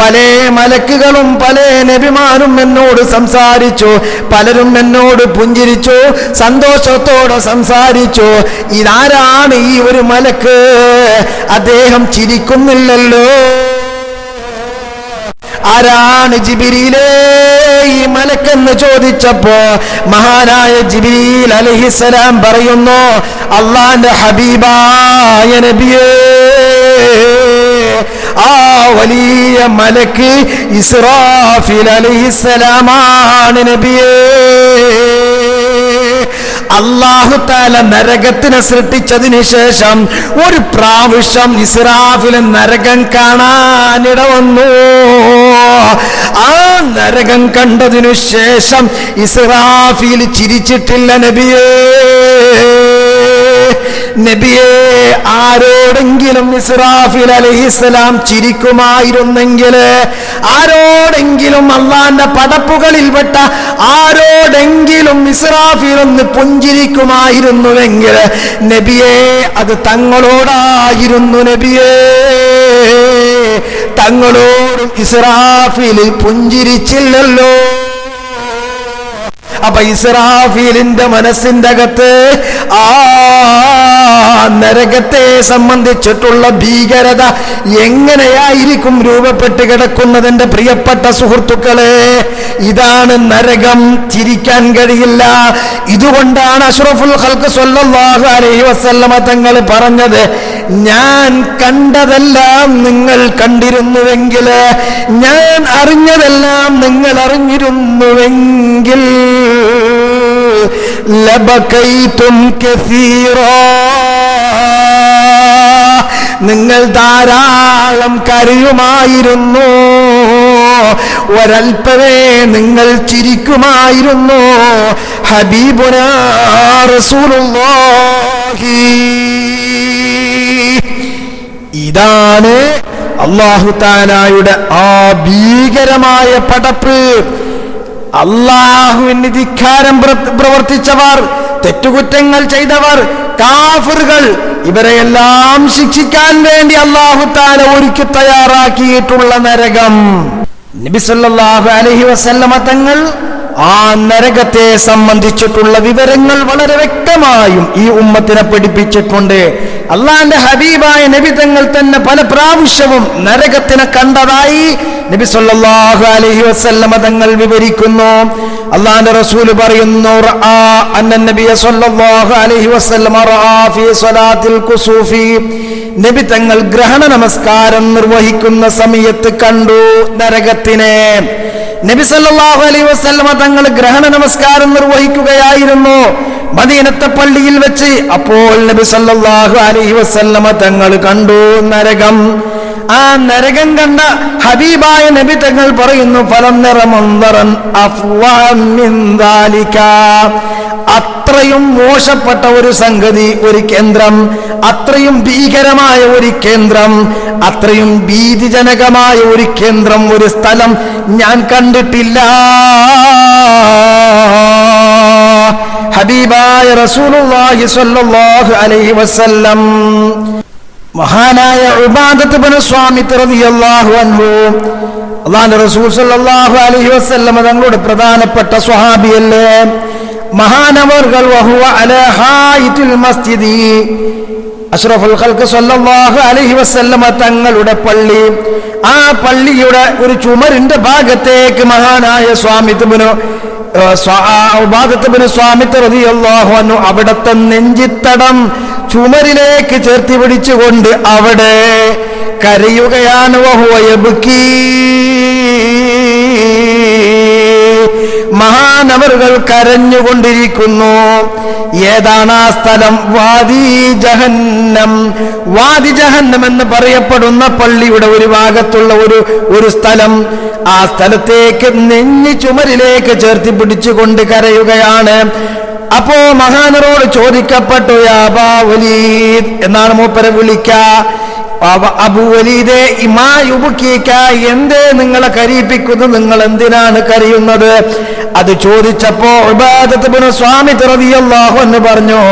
പല മലക്കുകളും പല നബിമാരും എന്നോട് സംസാരിച്ചു, പലരും എന്നോട് പുഞ്ചിരിച്ചു, സന്തോഷത്തോടെ സംസാരിച്ചു. ഇതാരാണ് ഈ ഒരു മലക്ക്? അദ്ദേഹം ചിരിക്കുന്നില്ലല്ലോ. ആരാണ് ജിബ്രീലേ ഈ മലക്കെന്ന് ചോദിച്ചപ്പോ മഹാനായ ജിബ്രീൽ അലൈഹിസ്സലാം പറയുന്നു, അല്ലാഹുവിന്റെ ഹബീബായ നബിയേ, ആ വലിയ മലക്ക് ഇസ്രാഫീൽ അലൈഹിസ്സലാമാണ് നബിയേ. അല്ലാഹു തആല നരകത്തിനെ സൃഷ്ടിച്ചതിന് ശേഷം ഒരു പ്രാവശ്യം ഇസ്രാഫീൽ നരകം കാണാനിട വന്നു. ആ നരകം കണ്ടതിനു ശേഷം ഇസ്രാഫീൽ ചിരിച്ചിട്ടില്ല നബിയേ. നബിയെ, ആരോടെങ്കിലും ഇസ്രാഫീൽ അലൈഹിസ്സലാം ചിരിക്കുമായിരുന്നെങ്കിൽ, ആരോടെങ്കിലും അള്ളാന്റെ പടപ്പുകളിൽപ്പെട്ട ആരോടെങ്കിലും ഇസ്രാഫീൽ ഒന്ന് പുഞ്ചിരിക്കുമായിരുന്നുവെങ്കിൽ നബിയെ, അത് തങ്ങളോടായിരുന്നു. നബിയെ, തങ്ങളോടും ഇസ്രാഫീൽ പുഞ്ചിരിച്ചില്ലല്ലോ. അപ്പൊ ഇസ്രാഫീലിന്റെ മനസ്സിന്റെ അകത്ത് ആ നരകത്തെ സംബന്ധിച്ചിട്ടുള്ള ഭീകരത എങ്ങനെയായിരിക്കും രൂപപ്പെട്ട് കിടക്കുന്നതിന്റെ പ്രിയപ്പെട്ട സുഹൃത്തുക്കളെ? ഇതാണ് നരകം. ചിരിക്കാൻ കഴിയില്ല. ഇതുകൊണ്ടാണ് അഷ്റഫുൽ ഖൽഖ് സ്വല്ലല്ലാഹു അലൈഹി വസല്ലമ തങ്ങൾ പറഞ്ഞത്, ഞാൻ കണ്ടതെല്ലാം നിങ്ങൾ കണ്ടിരുന്നുവെങ്കിൽ, ഞാൻ അറിഞ്ഞതെല്ലാം നിങ്ങൾ അറിഞ്ഞിരുന്നുവെങ്കിൽ ലബകൈതും കസീറാ, നിങ്ങൾ ധാരാളം കരയുമായിരുന്നു, ഒരൽപ്പമേ നിങ്ങൾ ചിരിക്കുമായിരുന്നു. ഹബീബുനാ റസൂലുള്ളാഹി. ഇതാണ് അല്ലാഹു തആലയുടെ ആ ഭീകരമായ പടപ്പ്. അല്ലാഹുവിന് ധിക്കാരം പ്രവർത്തിച്ചവർ, തെറ്റുകുറ്റങ്ങൾ ചെയ്തവർ, കാഫിറുകൾ, ഇവരെയെല്ലാം ശിക്ഷിക്കാൻ വേണ്ടി അല്ലാഹു തആല ഒരുക്കി തയ്യാറാക്കിയിട്ടുള്ള നരകം. നബി സല്ലല്ലാഹു അലൈഹി വസല്ലമ തങ്ങൾ ആ നരകത്തെ സംബന്ധിച്ചിട്ടുള്ള വിവരങ്ങൾ വളരെ വ്യക്തമായും ഈ ഉമ്മത്തിനെ പഠിപ്പിച്ചിട്ടുണ്ട്. അള്ളാന്റെ ഹബീബായ നബി തങ്ങൾ തന്നെ പല പ്രാവശ്യവും നരകത്തിനെ കണ്ടതായി നബി സല്ലല്ലാഹു അലൈഹി വസല്ലമ തങ്ങൾ വിവരിക്കുന്നു. അള്ളാന്റെ റസൂൽ പറയുന്നു, നബിയ സല്ലല്ലാഹു അലൈഹി വസല്ലമ റആ ഫീ സ്വലാത്തിൽ കുസൂഫി, നബി തങ്ങൾ ഗ്രഹണ നമസ്കാരം നിർവഹിക്കുന്ന സമയത്ത് കണ്ടു നരകത്തിനെ. നബി സല്ലല്ലാഹു അലൈഹി വസല്ലമ തങ്ങൾ ഗ്രഹണ നമസ്കാരം നിർവഹിക്കുകയായിരുന്നു മദീനത്തെ പള്ളിയിൽ വെച്ച്. അപ്പോൾ നബി സല്ലല്ലാഹു അലൈഹി വസല്ലമ തങ്ങൾ കണ്ടു നരകം. ആ നരകം കണ്ട ഹബീബായ നബി തങ്ങൾ പറയുന്നു, ഫലം നിറമന്തറൻ അഫ്വാൻ മിൻ ദാലിക, അത്രയും മോശപ്പെട്ട ഒരു സംഗതി, ഒരു കേന്ദ്രം, അത്രയും ഭീകരമായ ഒരു കേന്ദ്രം, അത്രയും ഭീതിജനകമായ ഒരു കേന്ദ്രം, ഒരു സ്ഥലം ഞാൻ കണ്ടിട്ടില്ല. ഹബീബായ റസൂലുള്ളാഹി സ്വല്ലല്ലാഹു അലൈഹി വസല്ലം മഹാനായ ഉബാദത്ത് ഇബ്നു സ്വാമിത്ത് റളിയല്ലാഹു അൻഹു, അല്ലാഹുവിന്റെ റസൂൽ സ്വല്ലല്ലാഹു അലൈഹി വസല്ലം തങ്ങളുടെ പ്രധാനപ്പെട്ട സ്വഹാബിയല്ലേ മഹാനവർകൾ. വഹുവ അലാ ഹായിത്തുൽ മസ്ജിദി, അഷ്റഫുൽ ഖൽഖ് സ്വല്ലല്ലാഹു അലൈഹി വസല്ലം തങ്ങളുടെ പള്ളി, ആ പള്ളിയുടെ ഒരു ചുമരിന്റെ ഭാഗത്തേക്ക് മഹാനായ ഉബാദത്ത് ഇബ്നു സ്വാമിത്ത് റളിയല്ലാഹു അൻഹു അവിടത്തെ നെഞ്ചിത്തടം ചുമരിലേക്ക് ചേർത്തി പിടിച്ചുകൊണ്ട് അവിടെ കരയുകയാണ്. വഹുവ യബ്കീ, മഹാനവറുകൾ കരഞ്ഞുകൊണ്ടിരിക്കുന്നു. ഏതാണ് ആ സ്ഥലം? വാദി ജഹന്നം. വാദി ജഹന്നം എന്ന് പറയപ്പെടുന്ന പള്ളിയുടെ ഒരു ഭാഗത്തുള്ള ഒരു സ്ഥലം. ആ സ്ഥലത്തേക്ക് നെഞ്ഞി ചുമരിലേക്ക് ചേർത്തി പിടിച്ചുകൊണ്ട് കരയുകയാണ്. അപ്പോ മഹാനരോട് ചോദിക്കപ്പെട്ടു, യാ അബാ വലീദ് എന്നാണ് മൂപ്പരെ വിളിക്ക. അബൂ വലീദേ, ഇമാ യുബ്കീക, എന്തേ നിങ്ങളെ കരയിപ്പിക്കുന്നു, നിങ്ങൾ എന്തിനാണ് കരയുന്നത്? അത് ചോദിച്ചപ്പോ ഉബാദത്ത് ഇബ്നു സ്വാമിത്ത് റളിയല്ലാഹു അൻഹു പറഞ്ഞു,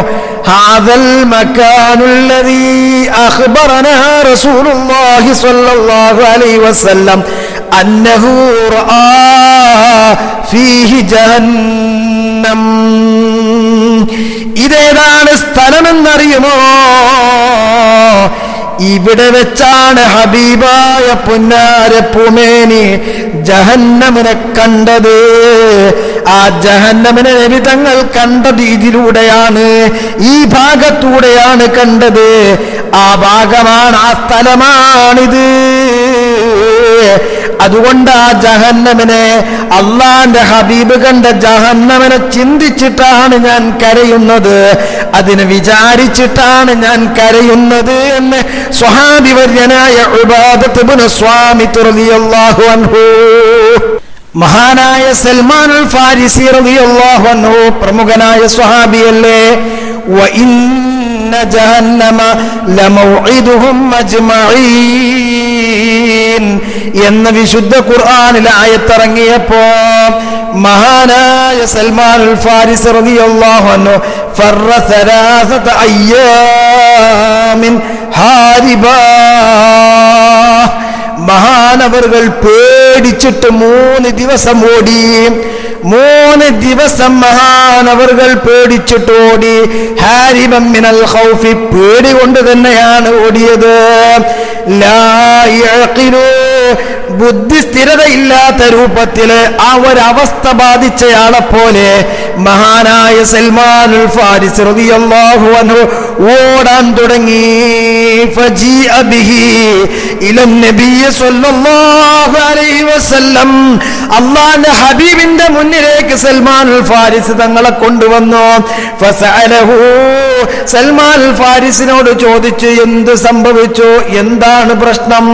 ഹാദൽ മകാനുല്ലദീ അഖ്ബറനാ റസൂലുള്ളാഹി സ്വല്ലല്ലാഹു അലൈഹി വസല്ലം അന്നഹു റആ ഫീഹി ജഹന്നം. ഇതേതാണ് സ്ഥലമെന്നറിയുമോ? ഇവിടെ വെച്ചാണ് ഹബീബായ പുന്നാര പൂമേനി ജഹന്നമിനെ കണ്ടത്. ആ ജഹന്നമിനെ നബി തങ്ങൾ കണ്ടത് ഇതിലൂടെയാണ്, ഈ ഭാഗത്തൂടെയാണ് കണ്ടത്. ആ ഭാഗമാണ്, ആ സ്ഥലമാണിത്. അതുകൊണ്ട് ആ ജഹന്നമിനെ, അള്ളാന്റെ ഹബീബ് കണ്ട ജഹന്നമിനെ ചിന്തിച്ചിട്ടാണ് ഞാൻ കരയുന്നത്, അതിനെ വിചാരിച്ചിട്ടാണ് ഞാൻ കരയുന്നത് എന്ന് സ്വഹാബി വര്യനായ ഉബാദത്ത് ഇബ്നു സ്വാമിത്ത് റളിയല്ലാഹു അൻഹു. മഹാനായ സൽമാനുൽ ഫാരിസി റളിയല്ലാഹു അൻഹു പ്രമുഖനായ സ്വഹാബിയല്ലേ. വഇന്ന ഇന്ന ജഹന്നമ ലമൗഇദുഹും അജ്മഈൻ എന്ന വിശുദ്ധ ഖുർആനിൽ ആയത്തിറങ്ങിയപ്പോ മഹാനായ സൽമാനുൽ ഫാരിസി റളിയല്ലാഹു അൻഹു ഫറ സലാസത അയ്യാമിൻ ഹാരിബാ, മഹാനവറുകൾ പേടിച്ചിട്ട് 3 ദിവസം ഓടി. 3 ദിവസം മഹാനവറുകൾ പേടിച്ചിട്ട് ഓടി. ഹാരിബൻ മിനൽ ഖൗഫി, പേടി കൊണ്ട് തന്നെയാണ് ഓടിയത്. ലാ യഖിലു, ബുദ്ധി സ്ഥിരതയില്ലാത്ത രൂപത്തില് ആ ഒരവസ്ഥ ബാധിച്ചയാളെ പോലെ മഹാനായ സൽമാനുൽ ഫാരിസി റളിയല്ലാഹു അൻഹു ഓടാൻ തുടങ്ങി. ഫജീഅ ബിഹി ഇലൻ നബി സ്വല്ലല്ലാഹു അലൈഹി വസല്ലം, അല്ലാഹുവിന്റെ ഹബീബിന്റെ മുന്നിലേക്ക് സൽമാനുൽ ഫാരിസി തങ്ങളെ കൊണ്ടുവന്നു. ഫസഅലഹു, സൽമാനുൽ ഫാരിസിനോട് ചോദിച്ചു, എന്ത് സംഭവിച്ചു, എന്താണ് പ്രശ്നം?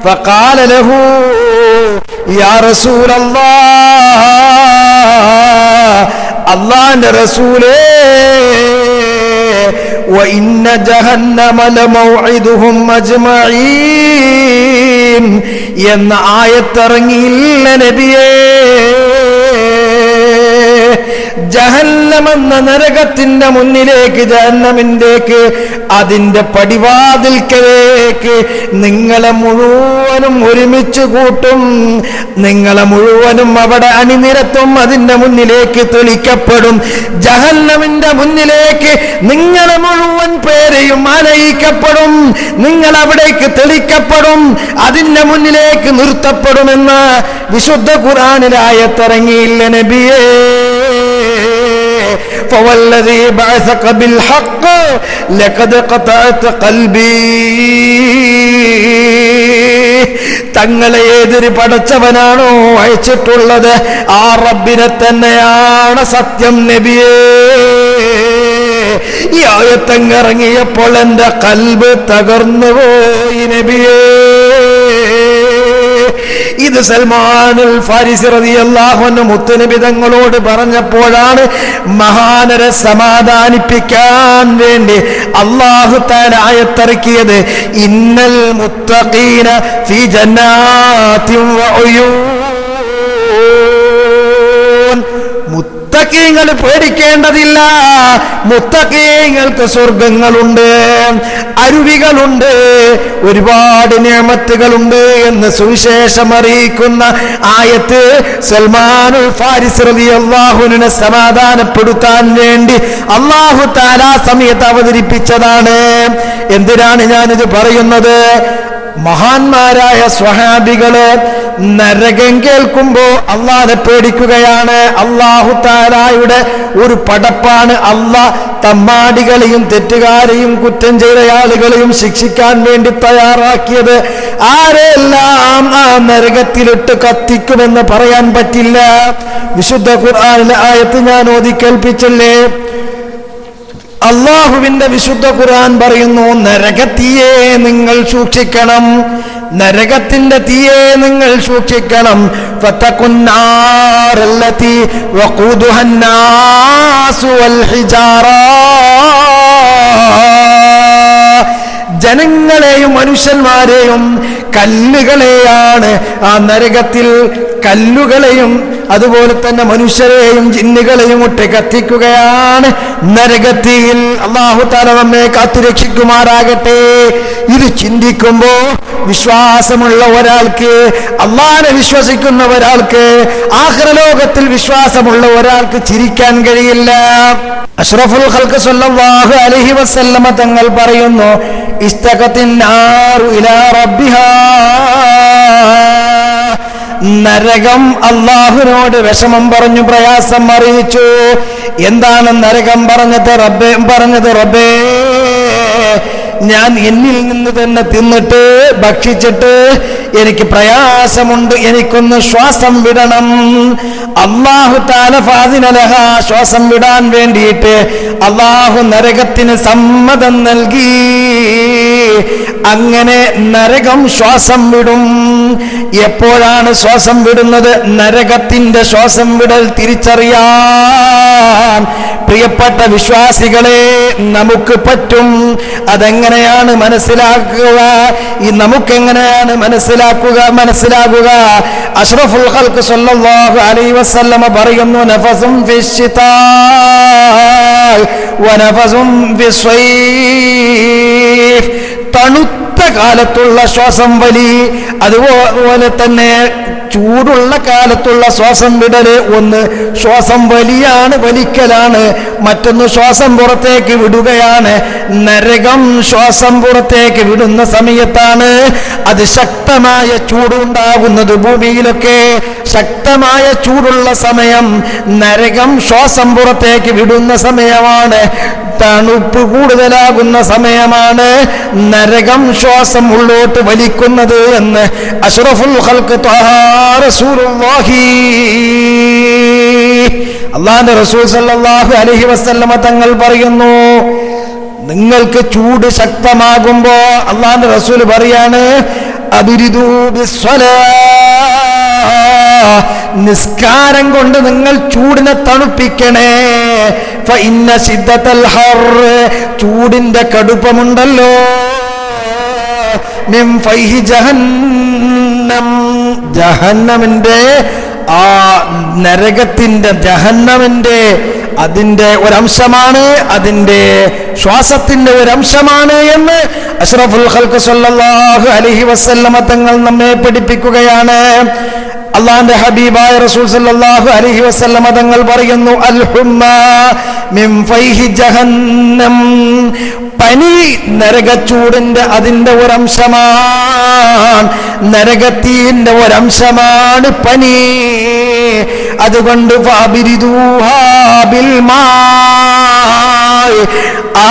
ഫഖാല ലഹു യാ റസൂലല്ലാഹ്, അല്ലാഹുവിന്റെ റസൂലേ, وإن جهنم لموعدهم أجمعين എന്ന ആയത്തിറങ്ങിയില്ല നബിയേ. ജഹന്നമെന്ന നരകത്തിന്റെ മുന്നിലേക്ക്, ജഹന്നമിലേക്ക്, അതിന്റെ പടിവാതിൽക്കലേക്ക് നിങ്ങളെ മുഴുവനും ഒരുമിച്ച് കൂട്ടും, നിങ്ങളെ മുഴുവനും അവിടെ അണിനിരത്തും, അതിന്റെ മുന്നിലേക്ക് തെളിക്കപ്പെടും. ജഹന്നമിന്റെ മുന്നിലേക്ക് നിങ്ങളെ മുഴുവൻ പേരെയും ആനയിക്കപ്പെടും, നിങ്ങൾ അവിടേക്ക് തെളിക്കപ്പെടും, അതിന്റെ മുന്നിലേക്ക് നിർത്തപ്പെടുമെന്ന് വിശുദ്ധ ഖുർആനിൽ ആയത്തിറങ്ങിയില്ല നബിയേ. فوالذي بعثك بالحق لقد قطعت قلبي, തങ്ങളെ ഏതൊരു പടച്ചവനാണോ അയച്ചിട്ടുള്ളത് ആ റബ്ബിനെ തന്നെയാണ് സത്യം നബിയേ. ഈ ആയത്തങ്ങിറങ്ങിയപ്പോൾ എന്റെ കൽബ് തകർന്നു പോയി നബിയേ. ഇത് സൽമാനുൽ ഫാരിസി റളിയല്ലാഹു അൻഹു മുത്തുനബി തങ്ങളോട് പറഞ്ഞപ്പോഴാണ് മഹാനരെ സമാധാനിപ്പിക്കാൻ വേണ്ടി അല്ലാഹു തആല ആയത്തിറക്കിയത്. ഇന്നൽ മുത്തഖീന ഫീ ജന്നാത്തിൻ വഉയൂൻ, മുത്തഖീങ്ങൾ പേടിക്കേണ്ടതില്ല, മുത്തഖീങ്ങൾക്ക് സ്വർഗങ്ങളുണ്ട്, അരുവികളുണ്ട്, ഒരുപാട് നിഅമത്തുകളുണ്ട് എന്ന് സുവിശേഷം അറിയിക്കുന്ന ആയത്ത് സൽമാനുൽ ഫാരിസി റളിയല്ലാഹു അൻഹുവിനെ സമാധാനപ്പെടുത്താൻ വേണ്ടി അല്ലാഹു തആല സമയത്ത് അവതരിപ്പിച്ചതാണ്. എന്തിനാണ് ഞാനിത് പറയുന്നത്? മഹാന്മാരായ സ്വഹാബികള് നരകം കേൾക്കുമ്പോ അള്ളാഹനെ പേടിക്കുകയാണ്. അല്ലാഹു തആലയുടെ ഒരു പടപ്പാണ് അള്ളാഹ് തമ്മാടികളെയും തെറ്റുകാരെയും കുറ്റം ചെയ്ത ആളുകളെയും ശിക്ഷിക്കാൻ വേണ്ടി തയ്യാറാക്കിയത്. ആരെല്ലാം ആ നരകത്തിലിട്ട് കത്തിക്കുമെന്ന് പറയാൻ പറ്റില്ല. വിശുദ്ധ ഖുർആനിലെ ആയത്ത് ഞാൻ ഓതി കേൾപ്പിച്ചില്ലേ? അള്ളാഹുവിന്റെ വിശുദ്ധ ഖുർആൻ പറയുന്നു, നരകത്തീയെ നിങ്ങൾ സൂക്ഷിക്കണം, നരകത്തിന്റെ തീയെ നിങ്ങൾ സൂക്ഷിക്കണം. ഫതഖുന്നാറല്ലതി വഖൂദുഹന്നാസു വൽ ഹിജാറ, ജനങ്ങളെയും മനുഷ്യന്മാരെയും കല്ലുകളെയാണ് ആ നരകത്തിൽ, കല്ലുകളെയും അതുപോലെ തന്നെ മനുഷ്യരെയും ജിന്നുകളെയും ഒട്ട് കത്തിക്കുകയാണ് നരകത്തിൽ. അല്ലാഹു തആല നമ്മെ കാത്തുരക്ഷിക്കുമാറാകട്ടെ. ഇത് ചിന്തിക്കുമ്പോ വിശ്വാസമുള്ള ഒരാൾക്ക്, അല്ലാഹനെ വിശ്വസിക്കുന്ന ഒരാൾക്ക്, ആഖിറലോകത്തിൽ വിശ്വാസമുള്ള ഒരാൾക്ക് ചിരിക്കാൻ കഴിയില്ല. അഷ്റഫുൽ ഖൽഖ് സ്വല്ലല്ലാഹു അലൈഹി വസല്ലമ തങ്ങൾ പറയുന്നു, ഇസ്തഖത്തിൻ നാറു ഇലാ റബ്ബിഹാ, നരകം അല്ലാഹുവിനോട് വിഷമം പറഞ്ഞു, പ്രയാസം അറിയിച്ചു. എന്താണ് നരകം പറഞ്ഞത്? റബ്ബേ, ഞാൻ എന്നിൽ നിന്ന് തന്നെ തിന്നിട്ട് ഭക്ഷിച്ചിട്ട് എനിക്ക് പ്രയാസമുണ്ട്, എനിക്കൊന്ന് ശ്വാസം വിടണം. അല്ലാഹു തആല ഫാദിനലഹ, ശ്വാസം വിടാൻ വേണ്ടിയിട്ട് അല്ലാഹു നരകത്തിന് സമ്മതം നൽകി. അങ്ങനെ നരകം ശ്വാസം വിടും. എപ്പോഴാണ് ശ്വാസം വിടുന്നത്? നരകത്തിന്റെ ശ്വാസം വിടൽ തിരിച്ചറിയാൻ പ്രിയപ്പെട്ട വിശ്വാസികളെ, നമുക്ക് പറ്റും. അതെങ്ങനെയാണ് മനസ്സിലാക്കുക? നമുക്കെങ്ങനെയാണ് മനസ്സിലാകുക? അഷ്റഫുൽ ഖൽഖ് സല്ലല്ലാഹു അലൈഹി വസല്ലമ പറയുന്നു, നഫസും ഫിശ്ശിതാ വനഫസും ഫിസ്സൈഫ്. തണുത്ത കാലത്തുള്ള ശ്വാസം വലി, അതുപോലെ തന്നെ ചൂടുള്ള കാലത്തുള്ള ശ്വാസം വിടല്. ഒന്ന് ശ്വാസം വലിക്കലാണ്, മറ്റൊന്ന് ശ്വാസം പുറത്തേക്ക് വിടുകയാണ്. നരകം ശ്വാസം പുറത്തേക്ക് വിടുന്ന സമയത്താണ് അതിശക്തമായ ചൂടുണ്ടാകുന്നത്. ഭൂമിയിലൊക്കെ ശക്തമായ ചൂടുള്ള സമയം നരകം ശ്വാസം പുറത്തേക്ക് വിടുന്ന സമയമാണ്. തണുപ്പ് കൂടുതലാകുന്ന സമയമാണ് നരകം ശ്വാസം ഉള്ളോട്ട് വലിക്കുന്നത് എന്ന് അഷ്റഫുൽ ഖൽഖ് ത്വഹ റസൂലുള്ളാഹി അല്ലാഹുവിന്റെ റസൂൽ സല്ലല്ലാഹു അലൈഹി വസല്ലമ തങ്ങൾ പറയുന്നു, നിങ്ങൾക്ക് ചൂട് ശക്തമാകുമ്പോ അല്ലാഹുവിന്റെ റസൂൽ പറയാണ്, അബ്രിദൂ ബിസ്സലാ, നിസ്കാരം കൊണ്ട് നിങ്ങൾ ചൂടിനെ തണുപ്പിക്കണേ. ഫഇന്ന ശിദ്ദത്തൽ ഹർ, ചൂടിന്റെ കടുപ്പമുണ്ടല്ലോ, മിൻ ഫൈഹി ജഹന്നം, ജഹന്നമിന്റെ ആ നരകത്തിന്റെ ജഹന്നമിന്റെ അതിന്റെ ഒരംശമാണ്, അതിന്റെ ശ്വാസത്തിന്റെ ഒരംശമാണ് എന്ന് അഷ്റഫുൽ ഖൽഖ് സല്ലല്ലാഹു അലൈഹി വസല്ലമ തങ്ങൾ നമ്മെ പഠിപ്പിക്കുകയാണ്. അല്ലാഹുവിന്റെ ഹബീബായ റസൂൽ സല്ലല്ലാഹു അലൈഹി വസല്ലമ തങ്ങൾ പറയുന്നു, അൽ ഹുമ്മ മിൻ ഫൈഹി ജഹന്നം, പനി നരകച്ചൂടിന്റെ അതിന്റെ ഒരംശമാണ്, നരകത്തിന്റെ ഒരംശമാണ് പനി. അതുകൊണ്ട് ഫഅബ്രിദൂഹാ ബിൽ മാ, ആ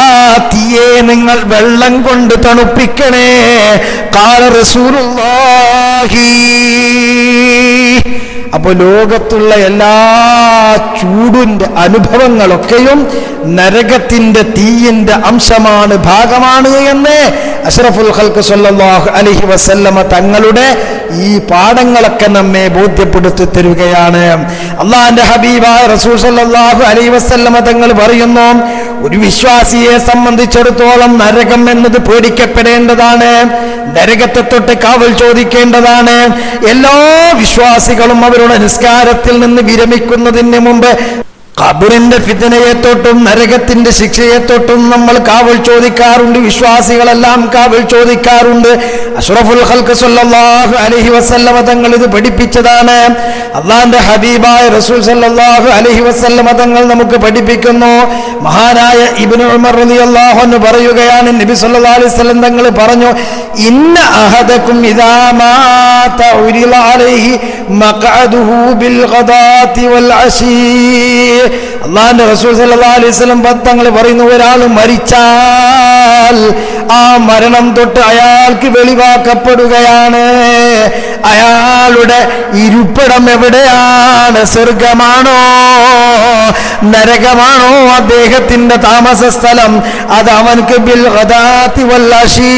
തീയെ നിങ്ങൾ വെള്ളം കൊണ്ട് തണുപ്പിക്കണേ. ഖാല റസൂലുള്ളാഹി. അപ്പോൾ ലോകത്തുള്ള എല്ലാ ചൂടിന്റെ അനുഭവങ്ങളൊക്കെയും നരകത്തിന്റെ തീയിന്റെ അംശമാണ്, ഭാഗമാണ് എന്ന് അഷ്റഫുൽ ഖൽഖ് സല്ലല്ലാഹു അലൈഹി വസല്ലമ തങ്ങളുടെ ഈ പാഠങ്ങളൊക്കെ നമ്മെ ബോധ്യപ്പെടുത്തി തരികയാണ്. അല്ലാഹുവിന്റെ ഹബീബായ റസൂൽ സല്ലല്ലാഹു അലൈഹി വസല്ലമ തങ്ങൾ പറയുന്നു, ഒരു വിശ്വാസിയെ സംബന്ധിച്ചിടത്തോളം നരകം എന്നത് പേടിക്കപ്പെടേണ്ടതാണ്, നരകത്തെ തൊട്ട് കാവൽ ചോദിക്കേണ്ടതാണ്. എല്ലാ വിശ്വാസികളും അവരുടെ നിസ്കാരത്തിൽ നിന്ന് വിരമിക്കുന്നതിന് മുമ്പ് ഖബറിന്റെ ഫിത്നയെ തൊട്ടും നരകത്തിന്റെ ശിക്ഷയെ തൊട്ടും നമ്മൾ കാവൽ ചോദിക്കാറുണ്ട്. വിശ്വാസികളെല്ലാം കാവൽ ചോദിക്കാറുണ്ട്. അഷ്റഫുൽ ഖൽഖ് സല്ലല്ലാഹു അലൈഹി വസല്ലമ തങ്ങൾ ഇത് പഠിപ്പിച്ചതാണ്. അല്ലാഹുവിന്റെ ഹബീബായ റസൂൽ സല്ലല്ലാഹു അലൈഹി വസല്ലമ തങ്ങൾ നമുക്ക് പഠിപ്പിക്കുന്നു. മഹാനായ ഇബ്നു ഉമർ റളിയല്ലാഹു അൻഹു പറയുകയാണ്, നബി സല്ലല്ലാഹു അലൈഹി വസല്ലം തങ്ങൾ പറഞ്ഞു, ഇന്ന അഹദകും ഇദാ മാത ഉരില അലൈഹി മഖഅദുഹു ബിൽ ഗദാതി വൽ അശീ. അല്ലാഹുവിന്റെ റസൂൽ സല്ലല്ലാഹു അലൈഹി വസല്ലം തങ്ങൾ പറയുന്നു, ഒരാൾ മരിച്ചാൽ ആ മരണം തൊട്ട് അയാൾക്ക് വെളിവാക്കപ്പെടുകയാണ്. അയാളുടെ ഇരിപ്പിടം എവിടെയാണ്? സ്വർഗമാണോ നരകമാണോ അദ്ദേഹത്തിന്റെ താമസ സ്ഥലം? അത് അവൻക്ക് ബിൽ ഗദാതി വൽ അശീ,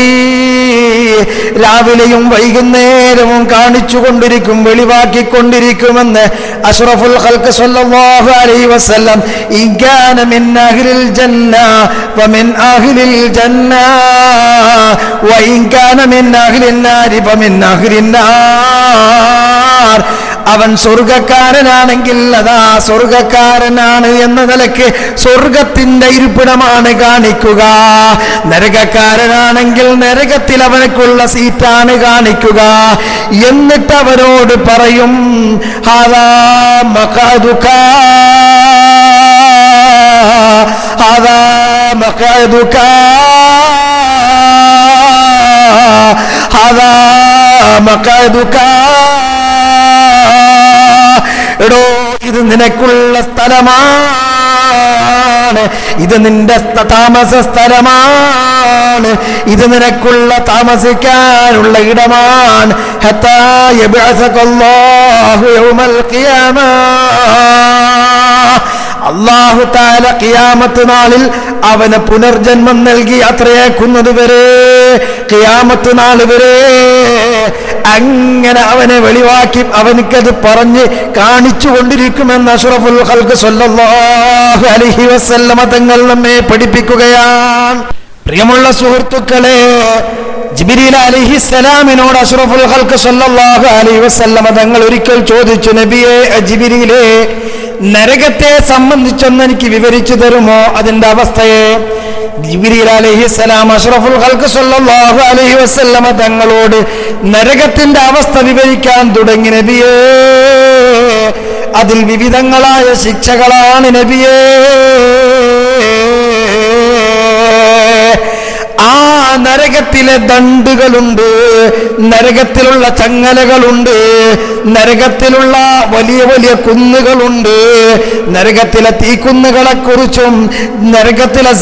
രാവിലെയും വൈകുന്നേരവും കാണിച്ചു കൊണ്ടിരിക്കും, വെളിവാക്കിക്കൊണ്ടിരിക്കുമെന്ന് അഷ്റഫുൽ ഖൽഖ് സല്ലല്ലാഹു അലൈഹി വസല്ലം. ഇൻ കാന മിൻ അഹ്ലിൽ ജന്ന വമിൻ അഹ്ലിൽ ജന്ന വഇൻ കാന മിൻ അഹ്ലിൻ നാരി ഫമിൻ അഹ്ലിൻ നാർ. അവൻ സ്വർഗക്കാരനാണെങ്കിൽ അതാ സ്വർഗക്കാരനാണ് എന്ന നിലയ്ക്ക് സ്വർഗത്തിന്റെ ഇരിപ്പിടമാണ് കാണിക്കുക. നരകക്കാരനാണെങ്കിൽ നരകത്തിൽ അവനക്കുള്ള സീറ്റാണ് കാണിക്കുക. എന്നിട്ട് അവരോട് പറയും, ഹാദാ മഖഅദുക, ഹാദാ മഖഅദുക, ഹാദാ മഖഅദുക. എടോ, ഇത് നിനക്കുള്ള സ്ഥലമാണ്, ഇത് നിന്റെ താമസ സ്ഥലമാണ്, ഇത് നിനക്കുള്ള താമസിക്കാനുള്ള ഇടമാണ്. ഹത്താ യബ്അസകല്ലാഹു യൗമൽ ഖിയാമ, അല്ലാഹു തആല ഖിയാമത്ത് നാളിൽ അവന് പുനർജന്മം നൽകി അത്രയേക്കുന്നത് വരെ, ഖിയാമത്ത് നാൾ വരെ അങ്ങനെ അവനെ വെളിവാക്കി അവനക്കത് പറഞ്ഞ് കാണിച്ചു കൊണ്ടിരിക്കുമെന്ന് അഷ്റഫുൽ ഖൽഖ് സ്വല്ലല്ലാഹു അലൈഹി വസല്ലമ തങ്ങൾ നമ്മെ പഠിപ്പിക്കുകയാണ്. പ്രിയമുള്ള സുഹൃത്തുക്കളെ, ജിബ്രീൽ അലൈഹിസ്സലാമിനോട് അഷ്റഫുൽ ഖൽഖ് സ്വല്ലല്ലാഹു അലൈഹി വസല്ലമ തങ്ങൾ ഒരിക്കൽ ചോദിച്ചു, നബിയെ ജിബ്രീലേ, നരകത്തെ സംബന്ധിച്ചൊന്ന് എനിക്ക് വിവരിച്ചു തരുമോ, അതിന്റെ അവസ്ഥയെ? ജിബ്രീൽ അലൈഹിസ്സലാം അഷ്റഫുൽ ഖൽഖ് സ്വല്ലല്ലാഹു അലൈഹി വസല്ലമ തങ്ങളോട് നരകത്തിന്റെ അവസ്ഥ വിവരിക്കാൻ തുടങ്ങി. നബിയേ, അതിൽ വിവിധങ്ങളായ ശിക്ഷകളാണ് നബിയേ. ആ നരകത്തിലെ ദണ്ഡുകളുണ്ട്, നരകത്തിലുള്ള ചങ്ങലകളുണ്ട്, നരകത്തിലുള്ള വലിയ വലിയ കുന്നുകളുണ്ട്, നരകത്തിലെ തീക്കുന്നുകളെ കുറിച്ചും നരകത്തിലെ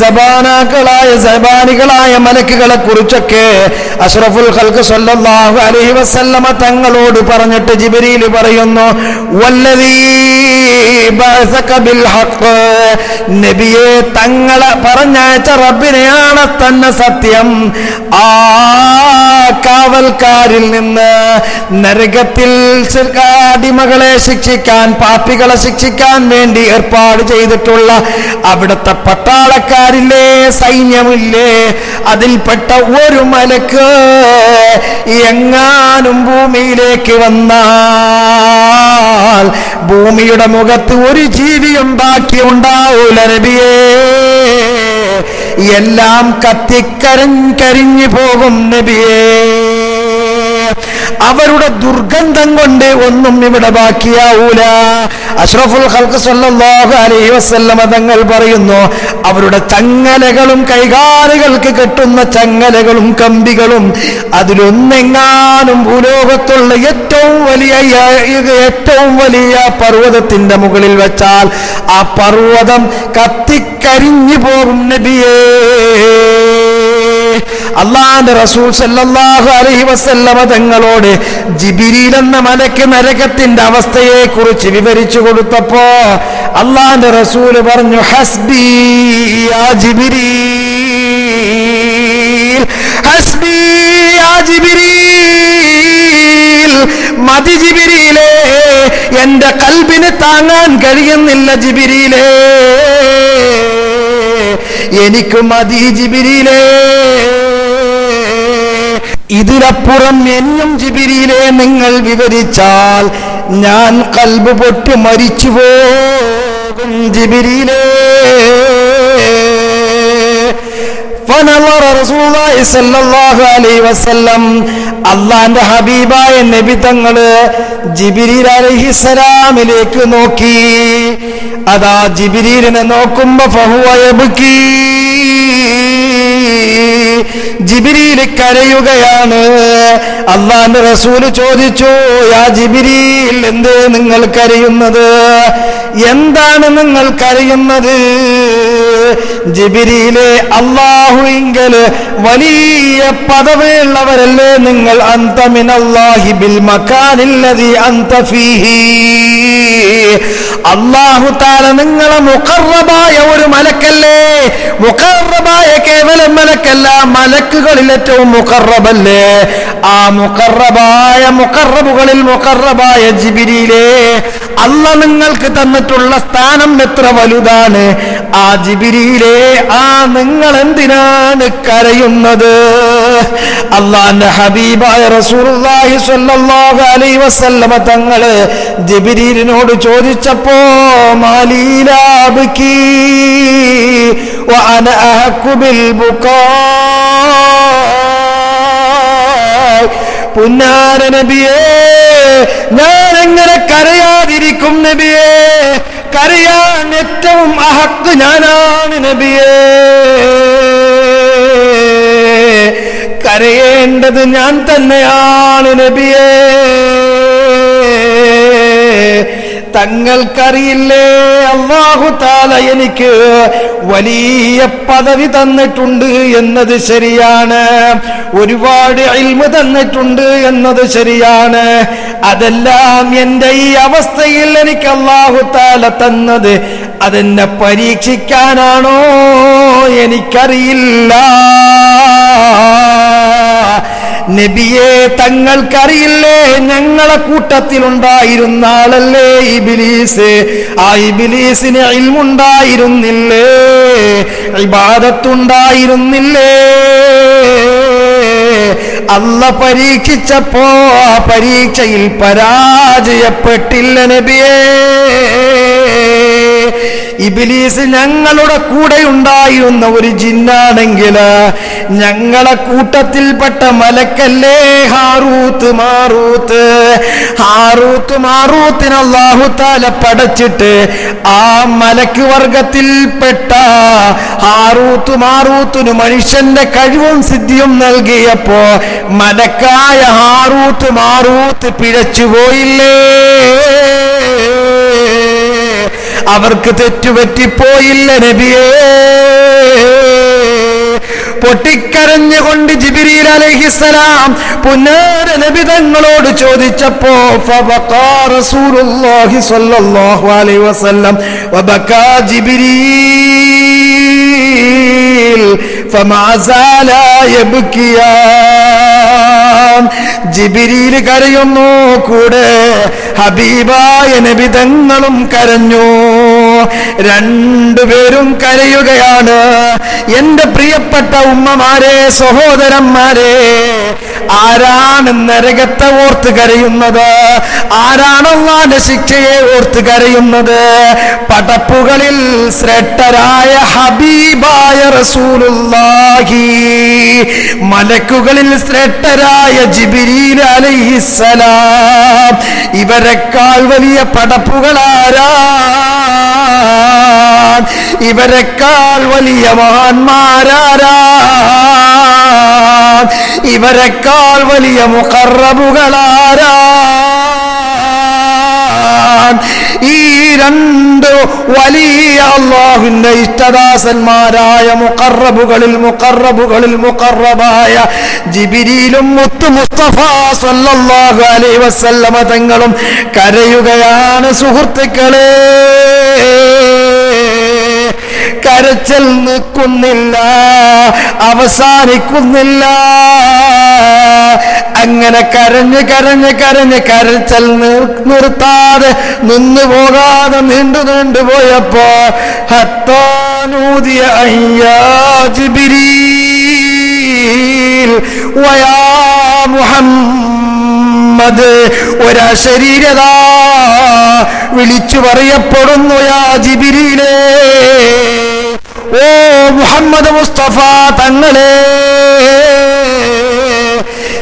സബാനികളായ മലക്കുകളെ കുറിച്ചൊക്കെ അഷ്റഫുൽ ഖൽഖ് സ്വല്ലല്ലാഹു അലൈഹി വസല്ലമ തങ്ങളോട് പറഞ്ഞിട്ട് ജിബ്രീൽ പറയുന്നു, വല്ലദീ ബഅസക ബിൽ ഹഖ്, നബിയെ തങ്ങളെ പറഞ്ഞയച്ച റബ്ബിനെയാണ് തന്നെ സത്യം. ആ കാവൽക്കാരിൽ നിന്ന് നരകത്തിൽ അടിമകളെ ശിക്ഷിക്കാൻ, പാപികളെ ശിക്ഷിക്കാൻ വേണ്ടി ഏർപ്പാട് ചെയ്തിട്ടുള്ള അവിടുത്തെ പട്ടാളക്കാരില്ലേ, സൈന്യമില്ലേ, അതിൽപ്പെട്ട ഒരു മലക്ക് എങ്ങാനും ഭൂമിയിലേക്ക് വന്നാൽ ഭൂമിയുടെ മുഖത്ത് ഒരു ജീവിയും ബാക്കി ഉണ്ടാവൂല നബിയേ. എല്ലാം കരിഞ്ഞു പോകും നബിയേ. അവരുടെ ദുർഗന്ധം കൊണ്ട് ഒന്നും ഇവിടെ ബാക്കിയാവൂല. അഷ്റഫുൽ ഖൽഖ് സ്വല്ലല്ലാഹു അലൈഹി വസല്ലമ തങ്ങൾ പറയുന്നു, അവരുടെ ചങ്ങലകളും കൈകാലുകൾക്ക് കെട്ടുന്ന ചങ്ങലകളും കമ്പികളും അതിലൊന്നെങ്ങാനും ഭൂലോകത്തുള്ള ഏറ്റവും വലിയ പർവ്വതത്തിന്റെ മുകളിൽ വെച്ചാൽ ആ പർവ്വതം കത്തിക്കരിഞ്ഞു പോകും നബിയേ. അല്ലാഹുവിന്റെ റസൂൽ സല്ലല്ലാഹു അലൈഹി വസല്ലമ തങ്ങളോട് ജിബ്രീൽ എന്ന മലക്ക് നരകത്തിന്റെ അവസ്ഥയെ കുറിച്ച് വിവരിച്ചു കൊടുത്തപ്പോ അല്ലാഹുവിന്റെ റസൂൽ പറഞ്ഞു, ഹസ്ബി യാ ജിബ്രീൽ, ഹസ്ബി യാ ജിബ്രീൽ, മതി ജിബ്രീലേ, എന്റെ കൽബിന് താങ്ങാൻ കഴിയുന്നില്ല ജിബ്രീലേ, എനിക്ക് മതി ജിബ്രീലേ. ഇതിലപ്പുറം എന്നും ജിബ്രീലേ നിങ്ങൾ വിവരിച്ചാൽ ഞാൻ കൽബ് പൊട്ടി മരിച്ചു പോകും ജിബ്രീലേ. ഫനളറ റസൂലുള്ളാഹി സ്വല്ലല്ലാഹു അലൈഹി വസല്ലം, അല്ലാഹുവിന്റെ ഹബീബായ നബി തങ്ങള് ജിബ്രീൽ അലൈഹിസ്സലാമിലേക്ക് നോക്കി. അതാ ജിബ്രീലിനെ നോക്കുമ്പോ ഫഹുവ യബ്കി, ജിബ്രീൽ കരയുകയാണ്. അല്ലാഹുവിന്റെ റസൂൽ ചോദിച്ചു, യാ ജിബ്രീൽ, എന്തേ നിങ്ങൾ കരയുന്നത്? എന്താണ് നിങ്ങൾ കരയുന്നത്? ജിബ്രീലേ, അല്ലാഹുവിങ്കല് വലിയ പദവിയുള്ളവരല്ലേ നിങ്ങൾ. അന്ത മിനല്ലാഹി ബിൽ മകാനില്ലദീ അന്ത ഫീഹി, അല്ലാഹു തആല നിങ്ങളെ മുഖറബായ ഒരു മലക്കല്ലേ. മുഖറബായ കേവലം മലക്കല്ല, മലക്കുകളിൽ ഏറ്റവും മുഖറബല്ലേ. ആ മുഖറബുകളിൽ മുഖറബായ ജിബ്രീലേ, അല്ലാഹ് നിങ്ങൾക്ക് തന്നിട്ടുള്ള സ്ഥാനം എത്ര വലുതാണ്. ആ ജിബ്രീലേ, ആ നിങ്ങൾ എന്തിനാണ് കരയുന്നത്? അല്ലാഹുവിന്റെ ഹബീബായ റസൂലുള്ളാഹി സ്വല്ലല്ലാഹു അലൈഹി വസല്ലമ തങ്ങള് ജിബ്രീലിനോട് ചോദിച്ചപ്പോ, മാലീലാബ്കി വഅന അഹഖു ബിൽ ബുകാ, പുന്നാര നബിയേ, ഞാൻ എങ്ങനെ കരയാതിരിക്കും നബിയേ? കരയാൻ ഏറ്റവും അഹഖ് ഞാനാണ് നബിയേ. കരയേണ്ടത് ഞാൻ തന്നെയാണ് നബിയേ. തങ്ങൾക്കറിയില്ലേ, അല്ലാഹു തആല എനിക്ക് വലിയ പദവി തന്നിട്ടുണ്ട് എന്നത് ശരിയാണ്, ഒരുപാട് ഇൽമു തന്നിട്ടുണ്ട് എന്നത് ശരിയാണ്. അതെല്ലാം എൻ്റെ ഈ അവസ്ഥയിൽ എനിക്ക് അല്ലാഹു തആല തന്നത് അതെന്നെ പരീക്ഷിക്കാനാണോ? എനിക്കറിയില്ല. നബിയെ തങ്ങൾക്കറിയില്ലേ ഞങ്ങളെ കൂട്ടത്തിലുണ്ടായിരുന്ന ആളല്ലേ ഇബ്ലീസ്? ആ ഇബ്ലീസിന് ഇൽമുണ്ടായിരുന്നില്ലേ? ഇബാദത്തുണ്ടായിരുന്നില്ലേ? അല്ല പരീക്ഷിച്ചപ്പോ ആ പരീക്ഷയിൽ പരാജയപ്പെട്ടില്ല നബിയേ. ഇബ്ലീസ് ഞങ്ങളുടെ കൂടെ ഉണ്ടായിരുന്ന ഒരു ജിന്നാണെങ്കിൽ ഞങ്ങളെ കൂട്ടത്തിൽപ്പെട്ട മലക്കല്ലേ ഹാറൂത്ത് മാറൂത്ത്. ഹാറൂത്ത് മാറൂത്തിന് അല്ലാഹു തആല പടച്ചിട്ട് ആ മലക്ക് വർഗത്തിൽപ്പെട്ട ഹാറൂത്ത് മാറൂത്തിന് മനുഷ്യന്റെ കഴിവും സിദ്ധിയും നൽകിയപ്പോ മലക്കായ ഹാറൂത്ത് മാറൂത്ത് പിഴച്ചുപോയില്ലേ? അവർക്ക് തെറ്റുപറ്റിപ്പോയില്ല നബിയേ. പൊട്ടിക്കരഞ്ഞുകൊണ്ട് ജിബ്രീൽ അലൈഹിസ്സലാം പുന്നാര നബി തങ്ങളോട് ചോദിച്ചപ്പോ ഫബഖാ റസൂലുള്ളാഹി സ്വല്ലല്ലാഹു അലൈഹി വസല്ലം വബകാ ജിബ്രീൽ ഫമാ സാല യബ്കിയാൻ. ജിബ്രീൽ കരയുന്നു, കൂടെ ഹബീബായ നബി തങ്ങളും കരഞ്ഞു. രണ്ടുപേരും കരയുകയാണ്. എന്റെ പ്രിയപ്പെട്ട ഉമ്മമാരെ, സഹോദരന്മാരെ, ആരാണ് നരകത്തെ ഓർത്ത് കരയുന്നത്? ആരാണ് അല്ലാഹുവിന്റെ ശിക്ഷയെ ഓർത്ത് കരയുന്നത്? പടപ്പുകളിൽ ശ്രേഷ്ഠരായ ഹബീബായ റസൂലുള്ളാഹി, മലക്കുകളിൽ ശ്രേഷ്ഠരായ ജിബ്രീൽ അലൈഹിസ്സലാം, ഇവരെക്കാൾ വലിയ പടപ്പുകളാരാ? ഇവരെക്കാൾ വലിയ മഹാന്മാരാരാ? ഇവരെക്കാൾ വലിയ മുഖറബുകളാരാ? ഈ രണ്ട് വലിയ അല്ലാഹുവിന്റെ ഇഷ്ടദാസന്മാരായ മുഖറബുകളിൽ മുഖറബായ ജിബ്രീലും മുത്തു മുസ്തഫ സല്ലല്ലാഹു അലൈഹി വസല്ലമ തങ്ങളും കരയുകയാണ്. സുഹൃത്തുക്കളെ, കരച്ചൽ നിൽക്കുന്നില്ല, അവസാനിക്കുന്നില്ല. അങ്ങനെ കരഞ്ഞ് കരച്ചൽ നിർത്താതെ നിന്നു പോകാതെ നീണ്ടു പോയപ്പോ ഹത്താനൂദിയ അയ്യാ ജിബ്രീൽ വയാ മുഹമ്മദ്, ഒരാ ശരീരത വിളിച്ചു പറയപ്പെടുന്നു, യാ ജിബ്രീലേ, ഓ മുഹമ്മദ് മുസ്തഫ തങ്ങളെ,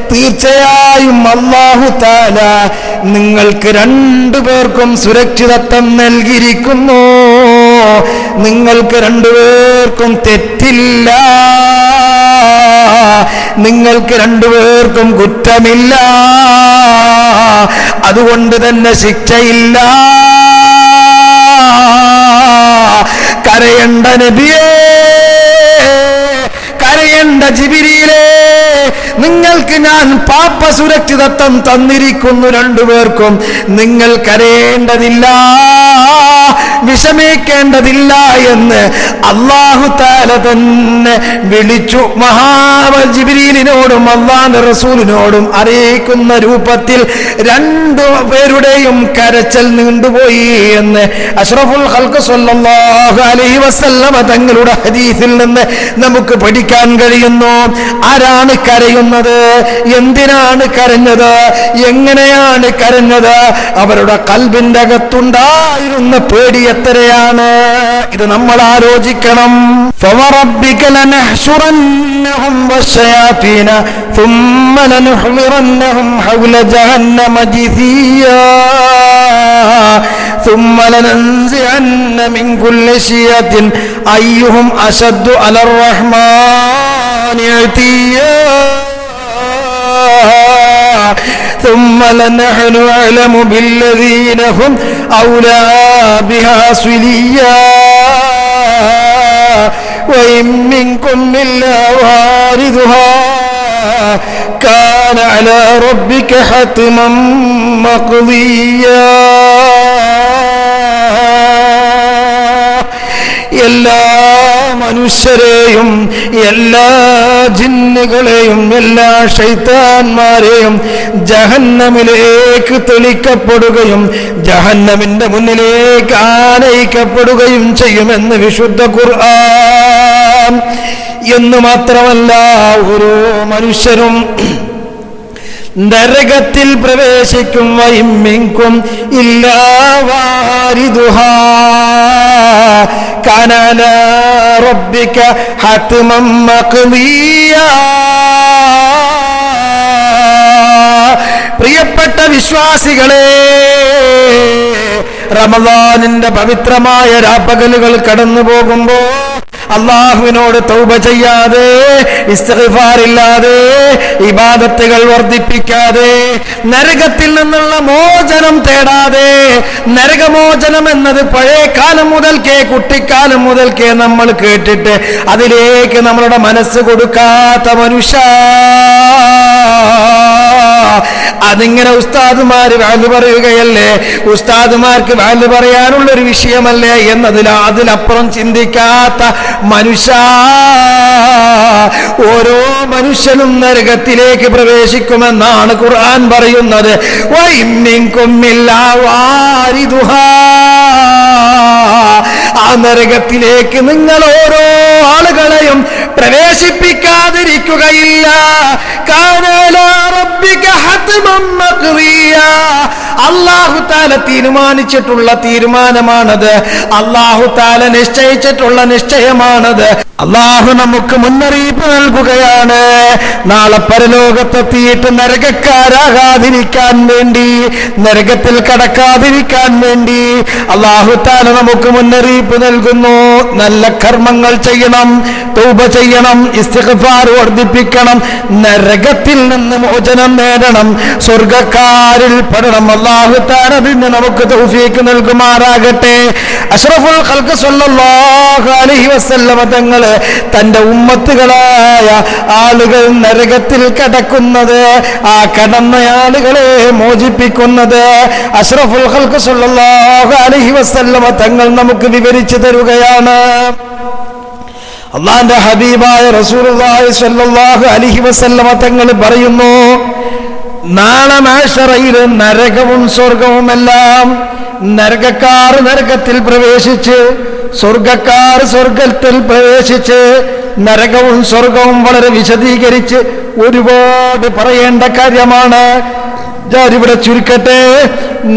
തീർച്ചയായും അല്ലാഹു തആല നിങ്ങൾക്ക് രണ്ടുപേർക്കും സുരക്ഷിതത്വം നൽകിയിരിക്കുന്നു. നിങ്ങൾക്ക് രണ്ടുപേർക്കും തെറ്റില്ല, നിങ്ങൾക്ക് രണ്ടുപേർക്കും കുറ്റമില്ല, അതുകൊണ്ട് തന്നെ ശിക്ഷയില്ല. കരയണ്ട നബിയേ, കരയണ്ട ജിബ്രീലേ, നിങ്ങൾക്ക് ഞാൻ പാപ സുരക്ഷിതത്വം തന്നിരിക്കുന്നു രണ്ടുപേർക്കും. നിങ്ങൾ കരയേണ്ടതില്ല, വിഷമിക്കേണ്ടതില്ല എന്ന് അല്ലാഹു തആല തന്നെ വിളിച്ചു ജിബ്രീലിനോടും അല്ലാഹുവിന്റെ റസൂലിനോടും അറിയിക്കുന്ന രൂപത്തിൽ രണ്ടുപേരുടെയും കരച്ചൽ നീണ്ടുപോയി എന്ന് അഷ്റഫുൽ ഖൽഖ് സ്വല്ലല്ലാഹു അലൈഹി വസല്ലമ തങ്ങളുടെ ഹദീസിൽ നിന്ന് നമുക്ക് പഠിക്കാൻ കഴിയുന്നു. ആരാണ് കരയുന്നത്? എന്തിനാണ് കരഞ്ഞത്? എങ്ങനെയാണ് കരഞ്ഞത്? അവരുടെ ഖൽബിന്റെ അകത്തുണ്ടായിരുന്ന പേടി എത്രയാണ്? ഇത് നമ്മൾ ആലോചിക്കണം. فَوَرَبِّكَ لَنَحْشُرَنَّهُمْ وَالشَّيَاطِينَ ثُمَّ لَنُحْضِرَنَّهُمْ حَوْلَ جَهَنَّمَ جِثِيًّا ثُمَّ لَنَنزِعَنَّ مِنْ كُلِّ شِيعَةٍ أَيُّهُمْ أَشَدُّ عَلَى الرَّحْمَنِ عِتِيًّا ثم لنحن أعلم بالذين هم أولى بها صليا وإن منكم إلا واردها كان على ربك حتما مقضيا. എല്ലാ മനുഷ്യരെയും എല്ലാ ജിന്നുകളെയും എല്ലാ ശൈത്താന്മാരെയും ജഹന്നമിലേക്ക് തെളിക്കപ്പെടുകയും ജഹന്നമിന്റെ മുന്നിലേക്ക് ആനയിക്കപ്പെടുകയും ചെയ്യുമെന്ന് വിശുദ്ധ ഖുർആൻ. എന്ന് മാത്രമല്ല, ഓരോ മനുഷ്യരും നരകത്തിൽ പ്രവേശിക്കും. വഇമ്മിൻകും ഇല്ലാ വാരിദുഹാ കാന അലാ റബ്ബിക ഹത്മൻ മഖ്ദിയാ. പ്രിയപ്പെട്ട വിശ്വാസികളെ, റമളാനിന്റെ പവിത്രമായ രാപ്പകലുകൾ കടന്നു പോകുമ്പോ അള്ളാഹുവിനോട് തൗബ ചെയ്യാതെ, ഇസ്തിഗ്ഫാറില്ലാതെ, ഇബാദത്തുകൾ വർദ്ധിപ്പിക്കാതെ, നരകത്തിൽ നിന്നുള്ള മോചനം തേടാതെ, നരകമോചനം എന്നത് പഴയ കാലം മുതൽക്കേ, കുട്ടിക്കാലം മുതൽക്കേ നമ്മൾ കേട്ടിട്ട് അതിലേക്ക് നമ്മളുടെ മനസ്സ് കൊടുക്കാത്ത മനുഷ്യ, അതിങ്ങനെ ഉസ്താദുമാര് വാല് പറയുകയല്ലേ, ഉസ്താദുമാർക്ക് വാല് പറയാനുള്ളൊരു വിഷയമല്ലേ അതിലപ്പുറം ചിന്തിക്കാത്ത മനുഷ്യ, ഓരോ മനുഷ്യനും നരകത്തിലേക്ക് പ്രവേശിക്കുമെന്നാണ് ഖുർആൻ പറയുന്നത്. വഇമ്മിൻകും ഇല്ലാ വാരിദുഹാ. ആ നരകത്തിലേക്ക് നിങ്ങൾ ഓരോ ആളുകളെയും പ്രവേശിപ്പിക്കാതിരിക്കുകയില്ല. കാന അലാ റബ്ബിക ഹത്മൻ മഖ്ദിയാ. അല്ലാഹു തആല തീരുമാനിച്ചിട്ടുള്ള തീരുമാനമാണത്. അല്ലാഹു തആല നിശ്ചയിച്ചിട്ടുള്ള നിശ്ചയമാണത്. അല്ലാഹു നമുക്ക് മുന്നറിയിപ്പ് നൽകുകയാണ്. നാളെ പരലോകത്തെത്തിയിട്ട് നരകക്കാരാകാതിരിക്കാൻ വേണ്ടി, നരകത്തിൽ കടക്കാതിരിക്കാൻ വേണ്ടി അല്ലാഹു തആല നമുക്ക് മുന്നറിയിപ്പ് നൽകുന്നു. നല്ല കർമ്മങ്ങൾ ചെയ്യണം, തൗബ ചെയ്യണം, ഇസ്തിഗ്ഫാർ വർദ്ധിപ്പിക്കണം, നരകത്തിൽ നിന്ന് മോചനം നേടണം, സ്വർഗ്ഗക്കാരിൽ പെടണം. അല്ലാഹു തആല അതിന് നമുക്ക് തൗഫീഖ് നൽകുമാറാകട്ടെ. അഷ്റഫുൽ ഖൽഖ് സ്വല്ലല്ലാഹു അലൈഹി വസല്ലമ തങ്ങൾ തന്റെ ഉമ്മത്തുകളായ ആളുകൾ നരകത്തിൽ കടക്കുന്നത്, ആ കടന്ന ആളുകളെ മോചിപ്പിക്കുന്നത് അഷ്റഫുൽ ഖൽഖ് സ്വല്ലല്ലാഹു അലൈഹി വസല്ലമ തങ്ങൾ നമുക്ക് വിവരിച്ചു തരുകയാണ്. അല്ലാഹുവിന്റെ ഹബീബായ റസൂലുള്ളാഹി സ്വല്ലല്ലാഹു അലൈഹി വസല്ലമ തങ്ങൾ പറയുന്നു, നാളെ മഹ്ശറയിൽ നരകവും സ്വർഗവുമെല്ലാം നരകക്കാർ നരകത്തിൽ പ്രവേശിച്ച്, സ്വർഗക്കാർ സ്വർഗത്തിൽ പ്രവേശിച്ച്, നരകവും സ്വർഗവും വളരെ വിശദീകരിച്ച് ഒരുപാട് പറയേണ്ട കാര്യമാണ്. ഞാനിവിടെ ചുരുക്കട്ടെ.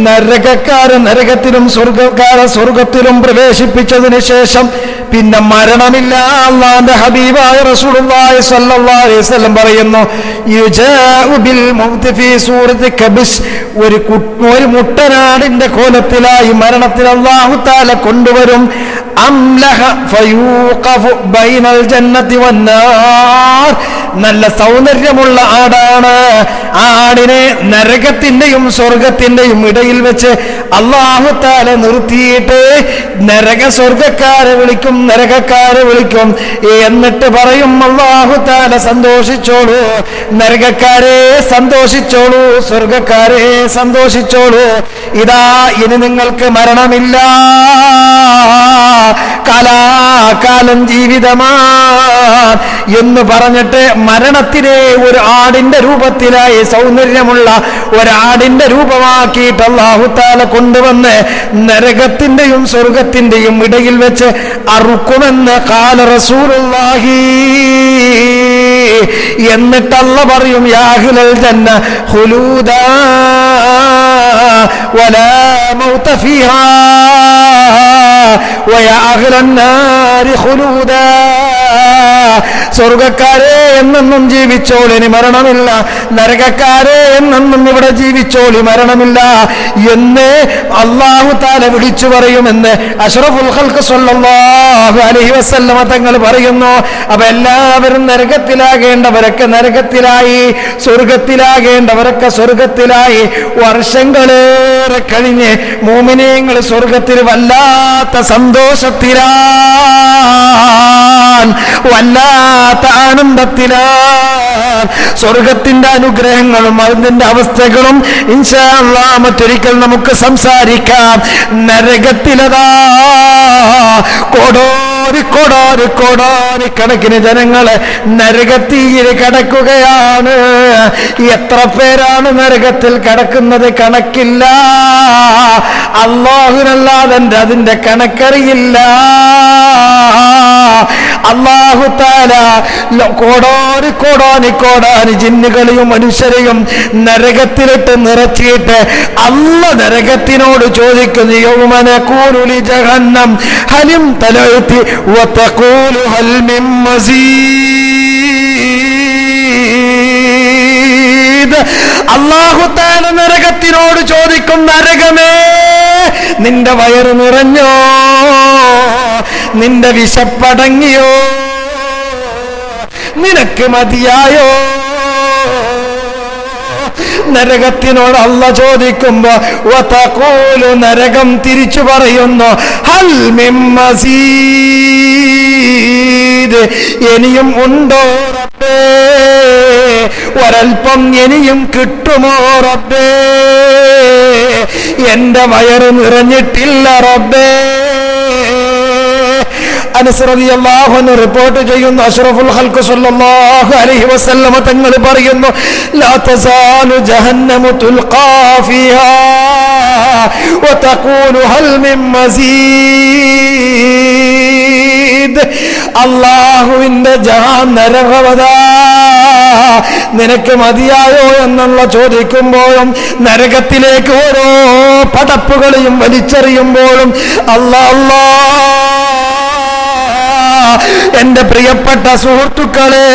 നരകക്കാരെ നരകത്തിലും സ്വർഗക്കാരെ സ്വർഗത്തിലും പ്രവേശിപ്പിച്ചതിന് ശേഷം പിന്നെ മരണമില്ല. അല്ലാഹുവിന്റെ ഹബീബായ റസൂലുള്ളാഹി സ്വല്ലല്ലാഹു അലൈഹി വസല്ലം പറയുന്നു, യുജാഉ ബിൽ മൗതി ഫീ സൂറത്തി കബിസ്. ഒരു മുട്ടനാടിന്റെ കോലത്തിലായി മരണത്തിൽ അല്ലാഹു തആല കൊണ്ടുവരും. അംലഹ ഫയൂഖഫു ബൈനൽ ജന്നതി വന്നാർ. നല്ല സൗന്ദര്യമുള്ള ആടാണ്. ആ ആടിനെ നരകത്തിന്റെയും സ്വർഗത്തിന്റെയും ഇടയിൽ വെച്ച് അല്ലാഹു തആല നിർത്തിയിട്ട് സ്വർഗക്കാരെ വിളിക്കും, നരകക്കാരെ വിളിക്കും. എന്നിട്ട് പറയും, അല്ലാഹു തആല സന്തോഷിച്ചോളൂ, നരകക്കാരെ സന്തോഷിച്ചോളൂ, സ്വർഗക്കാരെ സന്തോഷിച്ചോളൂ. ഇതാ ഇനി നിങ്ങൾക്ക് മരണമില്ല, കാലാകാലം ജീവിതമാണ് എന്ന് പറഞ്ഞിട്ട് മരണത്തിനെ ഒരു ആടിന്റെ രൂപത്തിലായി, സൗന്ദര്യമുള്ള ഒരാടിന്റെ രൂപമാക്കിയിട്ട് അല്ലാഹു തആല കൊണ്ടുവന്ന് നരകത്തിന്റെയും സ്വർഗത്തിന്റെയും ഇടയിൽ വെച്ച് അറുക്കുമെന്ന് ഖാല റസൂലുള്ളാഹി. എന്നിട്ട് അല്ലാഹു പറയും, യാ അഹ്ലൽ ജന്ന ഖുലൂദാ വലാ മൗത ഫീഹാ വയാ അഹ്ലൻ നാരി ഖുലൂദാ. സ്വർഗക്കാരെ എന്നെന്നും ജീവിച്ചോളി, ഇനി മരണമില്ല. നരകക്കാരെ എന്നെന്നും ഇവിടെ ജീവിച്ചോളി, മരണമില്ല എന്ന് അല്ലാഹു തആല വിളിച്ചു പറയുമെന്ന് അഷ്റഫുൽ ഖൽഖ് സ്വല്ലല്ലാഹു അലൈഹി വസല്ലമ തങ്ങൾ പറയുന്നു. അപ്പൊ എല്ലാവരും നരകത്തിലാകേണ്ടവരൊക്കെ നരകത്തിലായി, സ്വർഗത്തിലാകേണ്ടവരൊക്കെ സ്വർഗത്തിലായി. വർഷങ്ങളേറെ കഴിഞ്ഞ് മുഅ്മിനീങ്ങൾ സ്വർഗത്തിൽ വല്ലാത്ത സന്തോഷത്തിലാണ്, വല്ലാത്ത ആനന്ദത്തിലാണ്. സ്വർഗത്തിന്റെ അനുഗ്രഹങ്ങളും അതിന്റെ അവസ്ഥകളും ഇൻഷാ അല്ലാഹ് മറ്റൊരിക്കൽ നമുക്ക് സംസാരിക്കാം. നരകത്തിലതാ കോടോടി കോടാനുകണക്കിന് ജനങ്ങളെ നരകത്തീയിൽ കിടക്കുകയാണ്. എത്ര പേരാണ് നരകത്തിൽ കിടക്കുന്നത് കണക്കില്ല. അല്ലാഹുവിനല്ലാതെ അതിന്റെ കണക്കറിയില്ല. അല്ലാഹു തആല കോടാനി ജിന്നുകളെയും മനുഷ്യരെയും നരകത്തിലിട്ട് നിറച്ചിട്ട് അല്ല നരകത്തിനോട് ചോദിക്കുന്നു, യൗമ നഖൂലു ലി ജഹന്നം ഹലിം തലഅതി വതഖൂലു ഹൽ മിൻ മസീദ്. അല്ലാഹു തആല നരകത്തിനോട് ചോദിക്കും, നരകമേ നിന്റെ വയറ് നിറഞ്ഞോ, നിന്റെ വിശപ്പടങ്ങിയോ, നിനക്ക് മതിയായോ? നരകത്തിനോട് അല്ല ചോദിക്കുമ്പോ വതഖൂലു നരകം തിരിച്ചു പറയുന്നു, ഹൽ മിൻ മസീദ്, ഇനിയും ഉണ്ടോ റബ്ബേ, ഒരൽപ്പം ഇനിയും കിട്ടുമോ റബ്ബേ, എന്റെ വയറ് നിറഞ്ഞിട്ടില്ല റബ്ബേ. അനസ് റളിയല്ലാഹു അൻഹു റിപ്പോർട്ട് ചെയ്യുന്നു, അഷ്റഫുൽ ഖൽഖ് സ്വല്ലല്ലാഹു അലൈഹി വസല്ലം തങ്ങൾ പറയുന്നു, ലാ തസാലു ജഹന്നമു തുൽഖാ ഫിഹാ വതഖൂലു ഹൽ മിൻ മസീദ്. അല്ലാഹുവിന്റെ നരകവതാ നിനക്ക് മതിയായോ എന്നുള്ള ചോദിക്കുമ്പോഴും നരകത്തിലേക്ക് ഓരോ പടപ്പുകളെയും വലിച്ചെറിയുമ്പോഴും അല്ലാ എന്റെ പ്രിയപ്പെട്ട സുഹൃത്തുക്കളെ,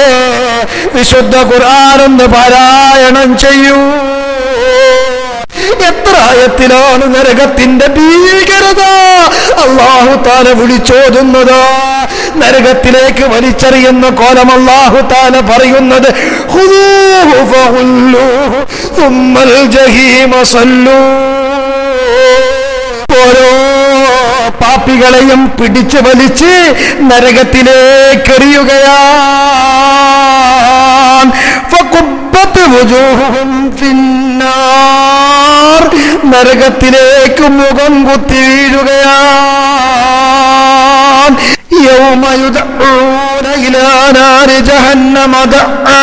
വിശുദ്ധ ഖുർആനൊന്ന് പാരായണം ചെയ്യൂ. എത്ര ആയത്തിലാണ് നരകത്തിന്റെ ഭീകരത അല്ലാഹു തആല വിളിച്ചോതുന്നത്. നരകത്തിലേക്ക് വലിച്ചെറിയുന്ന കോലം അല്ലാഹു തആല പറയുന്നത്, ഖുദൂഹു ഫഗുല്ലൂഹു സുമ്മൽ ജഹീമ സല്ലൂ. ഓരോ പാപികളെയും പിടിച്ചു വലിച്ച് നരകത്തിലേക്ക് എറിയുകയാണ്. ഫകുബ്ബത് വുജൂഹുഹും ഫിന്നാർ, നരകത്തിലേക്ക് മുഖം കുത്തി വീഴുകയാണ്. യൗമ യുദഊന ഇലാ നാരി ജഹന്നമ ദഅ,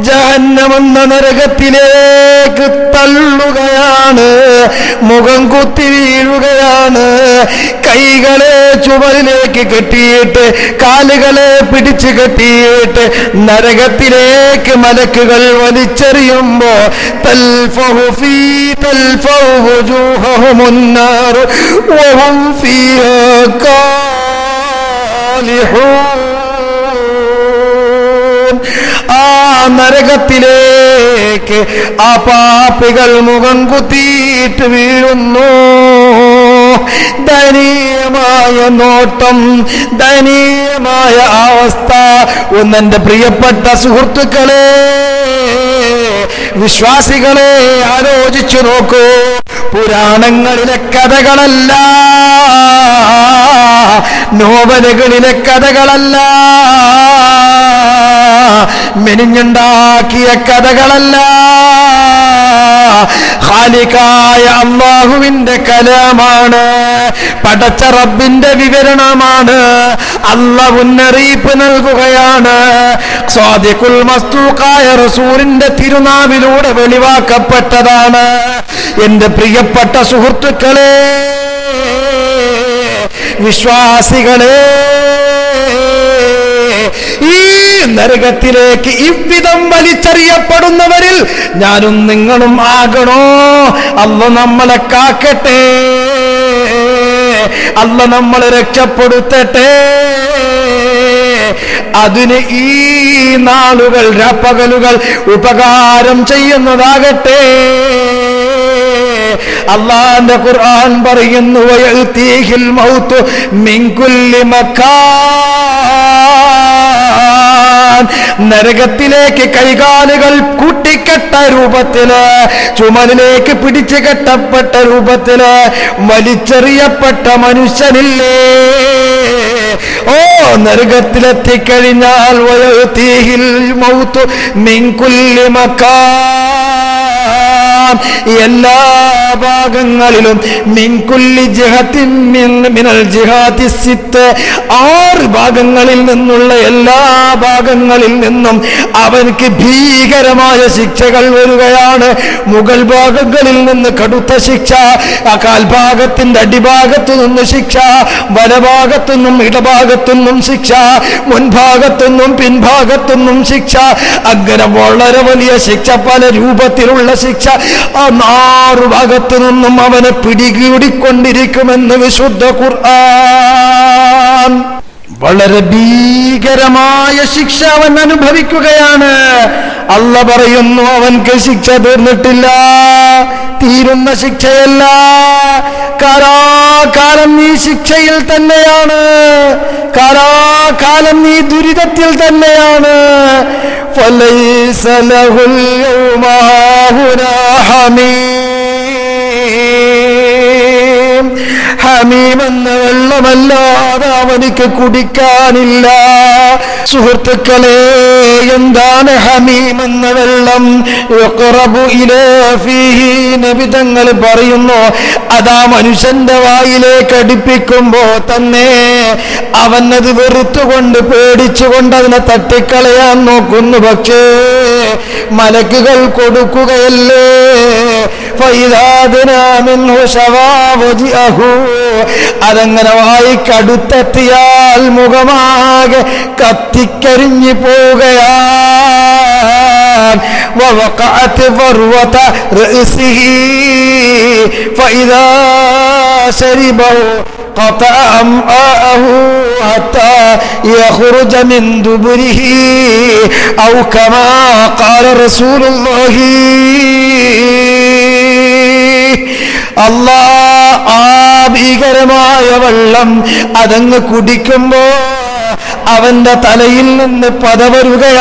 ജഹന്നമെന്ന നരകത്തിലേക്ക് തള്ളുകയാണ്, മുഖം കുത്തി വീഴുകയാണ്. കൈകളെ ചുമലിലേക്ക് കെട്ടിയിട്ട് കാലുകളെ പിടിച്ചു കെട്ടിയിട്ട് നരകത്തിലേക്ക് മലക്കുകൾ വലിച്ചെറിയുമ്പോ തൽഫഹു വുജൂഹഹുമുൻ നാർ വഹും ഫീഹാ കാലിഹൂൻ. ആ നരകത്തിലേക്ക് ആ പാപികൾ മുഖം കുത്തിയിട്ട് വീഴുന്നു. ദയനീയമായ നോട്ടം, ദയനീയമായ അവസ്ഥ. ഒന്നെന്റെ പ്രിയപ്പെട്ട സുഹൃത്തുക്കളെ, വിശ്വാസികളെ, ആലോചിച്ചു നോക്കൂ. പുരാണങ്ങളിലെ കഥകളല്ല, നോവലുകളിലെ കഥകളല്ല, മെനിഞ്ഞുണ്ടാക്കിയ കഥകളല്ല, ഖാലിഖായ അല്ലാഹുവിന്റെ കലാമാണ്, പടച്ച റബ്ബിന്റെ വിവരണമാണ്. അല്ലാഹു മുന്നറിയിപ്പ് നൽകുകയാണ്. സ്വാദിഖുൽ മസ്തൂഖായ റസൂലിന്റെ തിരുനാവിലൂടെ വെളിവാക്കപ്പെട്ടതാണ്. എന്റെ പ്രിയപ്പെട്ട സുഹൃത്തുക്കളെ, വിശ്വാസികളെ, ഈ നരകത്തിലേക്ക് ഇவ்விധം വലിച്ചെറിയപ്പെടുന്നവരിൽ ഞാനും നിങ്ങളും ആകണോ? അല്ലാഹു നമ്മളെ കാക്കട്ടെ, അല്ലാഹു നമ്മളെ രക്ഷപ്പെടുത്തട്ടെ. അതിന് ഈ നാളുകൾ രാപ്പകലുകൾ ഉപകാരം ചെയ്യുന്നതാകട്ടെ. അല്ലാഹുവിന്റെ ഖുർആൻ പറയുന്നു, വയഅതീഹിൽ മൗതു മിൻ കുല്ലി മകാൻ. നരകത്തിലേക്ക് കൈകാലുകൾ കൂട്ടിക്കെട്ട രൂപത്തില്, ചുമലിലേക്ക് പിടിച്ചു കെട്ടപ്പെട്ട രൂപത്തില് വലിച്ചെറിയപ്പെട്ട മനുഷ്യനില്ലേ, ഓ നരകത്തിലെത്തിക്കഴിഞ്ഞാൽ വയഅതീഹിൽ മൗതു മിൻ കുല്ലി മകാൻ. എല്ലാ ഭാഗങ്ങളിലും മിൻ കുല്ലി ജിഹത്തിൻ മിനൽ ജിഹാത്തി സിത്ത് 6 ഭാഗങ്ങളിൽ നിന്നുള്ള എല്ലാ ഭാഗങ്ങളിൽ നിന്നും അവർക്ക് ഭീകരമായ ശിക്ഷകൾ വരികയാണ്. മുകൾ ഭാഗങ്ങളിൽ നിന്ന് കടുത്ത ശിക്ഷ, കാൽഭാഗത്തിന്റെ അടിഭാഗത്തു നിന്ന് ശിക്ഷ, വലഭാഗത്തുനിന്നും ഇടഭാഗത്തുനിന്നും ശിക്ഷ, മുൻഭാഗത്തുനിന്നും പിൻഭാഗത്തുനിന്നും ശിക്ഷ, അങ്ങനെ വളരെ വലിയ ശിക്ഷ, പല രൂപത്തിലുള്ള ശിക്ഷ ആ 6 ഭാഗത്തു നിന്നും അവനെ പിടികൂടിക്കൊണ്ടിരിക്കുമെന്ന് വിശുദ്ധ ഖുർആൻ. വളരെ ഭീകരമായ ശിക്ഷ അവൻ അനുഭവിക്കുകയാണ്. അല്ലാഹ് പറയുന്നു, അവൻക്ക് ശിക്ഷ തീർന്നിട്ടില്ല, തീരുന്ന ശിക്ഷയല്ല, കാലാകാലം നീ ശിക്ഷയിൽ തന്നെയാണ്, കാലാകാലം നീ ദുരിതത്തിൽ തന്നെയാണ്. ഫലൈസ ലഹുൽ യൗമ ഹാഹുനാ ഹമീം, ഹമീം എന്ന വെള്ളമല്ലാതെ അവനിക്ക് കുടിക്കാനില്ല. സുഹൃത്തുക്കളെ, എന്താണ് ഹമീം എന്ന വെള്ളം? യുഖറബു ഇലാ ഫീഹി, നബി തങ്ങൾ പറയുന്നു, അതാ മനുഷ്യന്റെ വായിലേക്ക് അടുപ്പിക്കുമ്പോ തന്നെ അവനത് വെറുത്തുകൊണ്ട് പേടിച്ചുകൊണ്ട് അതിനെ തട്ടിക്കളയാൻ നോക്കുന്നു. പക്ഷേ മലക്കുകൾ കൊടുക്കുകയല്ലേ. അതങ്ങനെ വായിക്കടുത്തെത്തിയാൽ മുഖമാകെ കത്തിക്കരിഞ്ഞു പോവുകയാണ്. ووقعت ذروة رأسه فإذا شربه قطع أمعاءه حتى يخرج من دبره أو كما قال رسول الله. അല്ലാഹ്, ആ ഭീകരമായ വെള്ളം അതങ്ങ് കുടിക്കുമ്പോ അവന്റെ തലയിൽ നിന്ന് പതവരുകയാണ്.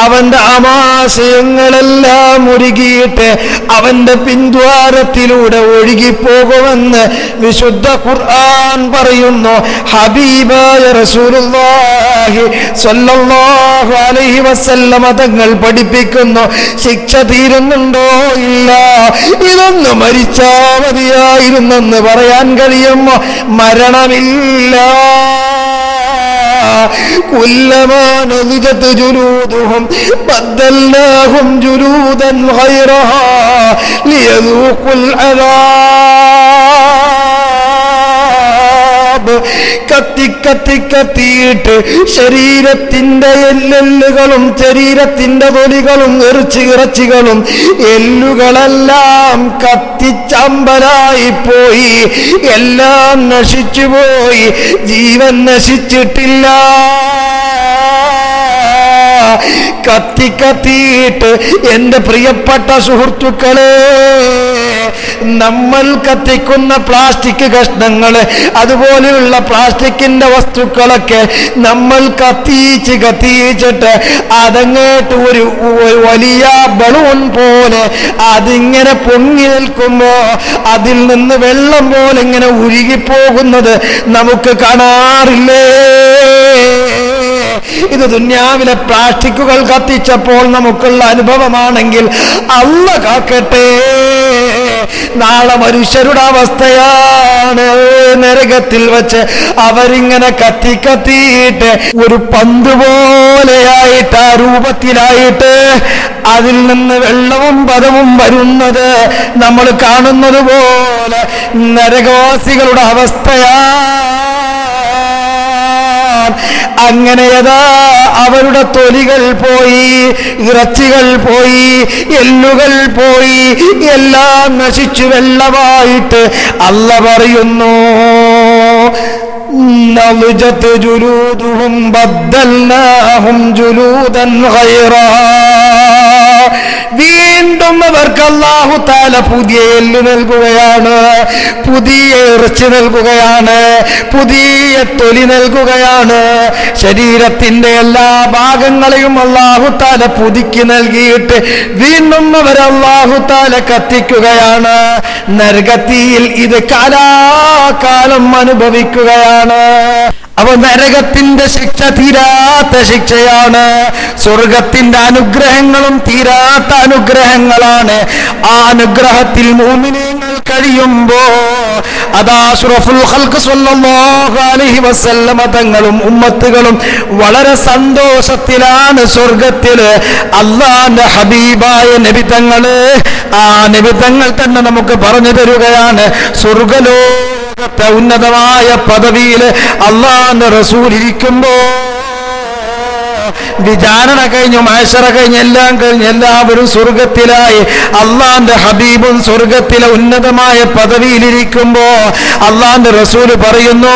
അവന്റെ ആമാശയങ്ങളെല്ലാം മുരുകിയിട്ട് അവന്റെ പിന്ദ്വാരത്തിലൂടെ ഒഴുകിപ്പോകുമെന്ന് വിശുദ്ധ ഖുർആൻ പറയുന്നു. ഹബീബായ റസൂലുള്ളാഹി സ്വല്ലല്ലാഹു അലൈഹി വസല്ലമ തങ്ങൾ പഠിപ്പിക്കുന്നു, ശിക്ഷ തീരുന്നുണ്ടോ? ഇല്ല. ഇതൊന്ന് മരിച്ചാ മതിയായിരുന്നെന്ന് പറയാൻ കഴിയുമോ? മരണമില്ല. കുല്ലമാ നദിജത് ജുലൂദുഹും ബദ്ദൽനാഹും ജുലൂദൻ ഗൈറഹാ ലിയദൂഖുൽ അദാബ്. കത്തിയിട്ട് ശരീരത്തിന്റെ എല്ലെല്ലുകളും ശരീരത്തിന്റെ തൊലികളും ഇറച്ചികളും എല്ലുകളെല്ലാം കത്തിച്ചമ്പലായി പോയി, എല്ലാം നശിച്ചുപോയി, ജീവൻ നശിച്ചിട്ടില്ല. കത്തിയിട്ട് എൻ്റെ പ്രിയപ്പെട്ട സുഹൃത്തുക്കളെ, നമ്മൾ കത്തിക്കുന്ന പ്ലാസ്റ്റിക് കഷ്ണങ്ങള്, അതുപോലെയുള്ള പ്ലാസ്റ്റിക്കിന്റെ വസ്തുക്കളൊക്കെ നമ്മൾ കത്തിച്ചിട്ട് അതങ്ങോട്ട് ഒരു വലിയ ബലൂൺ പോലെ അതിങ്ങനെ പൊങ്ങി നിൽക്കുമ്പോ അതിൽ നിന്ന് വെള്ളം പോലെ ഇങ്ങനെ ഉരുകിപ്പോകുന്നത് നമുക്ക് കാണാറില്ലേ? ഇത് ദുന്യാവിലെ പ്ലാസ്റ്റിക്കുകൾ കത്തിച്ചപ്പോൾ നമുക്കുള്ള അനുഭവമാണെങ്കിൽ അല്ലാഹ് കാക്കട്ടെ, നാളെ മനുഷ്യരുടെ അവസ്ഥയാണ്. നരകത്തിൽ വെച്ച് അവരിങ്ങനെ കത്തിയിട്ട് ഒരു പന്ത് പോലെയായിട്ട്, ആ രൂപത്തിലായിട്ട് അതിൽ നിന്ന് വെള്ളവും പദവും വരുന്നത് നമ്മൾ കാണുന്നത് പോലെ നരകവാസികളുടെ അവസ്ഥയാണ്. അങ്ങനെയതാ അവരുടെ തൊലികൾ പോയി, ഇറച്ചികൾ പോയി, എല്ലുകൾ പോയി, എല്ലാം നശിച്ചു വെള്ളമായിട്ട് അല്ലാഹ് പറയുന്നു, നളിജത് ജുലൂദുഹും ബദ്ദൽനാഹും ജുലൂദൻ ഗൈറഹാ. വീണ്ടും അവർക്ക് അല്ലാഹു തആല പുതിയ എല്ല് നൽകുകയാണ്, പുതിയ ഇറച്ചി നൽകുകയാണ്, പുതിയ തൊലി നൽകുകയാണ്. ശരീരത്തിന്റെ എല്ലാ ഭാഗങ്ങളെയും അല്ലാഹു തആല പുതുക്കി നൽകിയിട്ട് വീണ്ടും അവർ അല്ലാഹു തആല കത്തിക്കുകയാണ്. നരകത്തിയിൽ ഇത് കാലാകാലം അനുഭവിക്കുകയാണ്. അപ്പൊ നരകത്തിന്റെ ശിക്ഷ തീരാത്ത ശിക്ഷയാണ്, സ്വർഗത്തിന്റെ അനുഗ്രഹങ്ങളും തീരാത്ത അനുഗ്രഹങ്ങളാണ്. ആ അനുഗ്രഹത്തിൽ മുഅ്മിനീങ്ങൾ കഴിയുമ്പോ അതാ അഷ്റഫുൽ ഖൽഖ് സ്വല്ലല്ലാഹു അലൈഹി വസല്ലമ തങ്ങളും ഉമ്മത്തുകളും വളരെ സന്തോഷത്തിലാണ് സ്വർഗത്തില്. അല്ലാഹുവിന്റെ ഹബീബായ നബി തങ്ങള്, ആ നബി തങ്ങൾ തന്നെ നമുക്ക് പറഞ്ഞു തരുകയാണ്, സ്വർഗലോകത്തെ ഉന്നതമായ പദവിയില് അല്ലാഹുവിന്റെ റസൂൽ ഇരിക്കുമ്പോ വിചാരണ കഴിഞ്ഞു, മഹ്ശറ കഴിഞ്ഞ് എല്ലാം കഴിഞ്ഞ് എല്ലാവരും സ്വർഗത്തിലായി. അള്ളാന്റെ ഹബീബും സ്വർഗത്തിലെ ഉന്നതമായ പദവിയിലിരിക്കുമ്പോ അള്ളാന്റെ റസൂല് പറയുന്നു,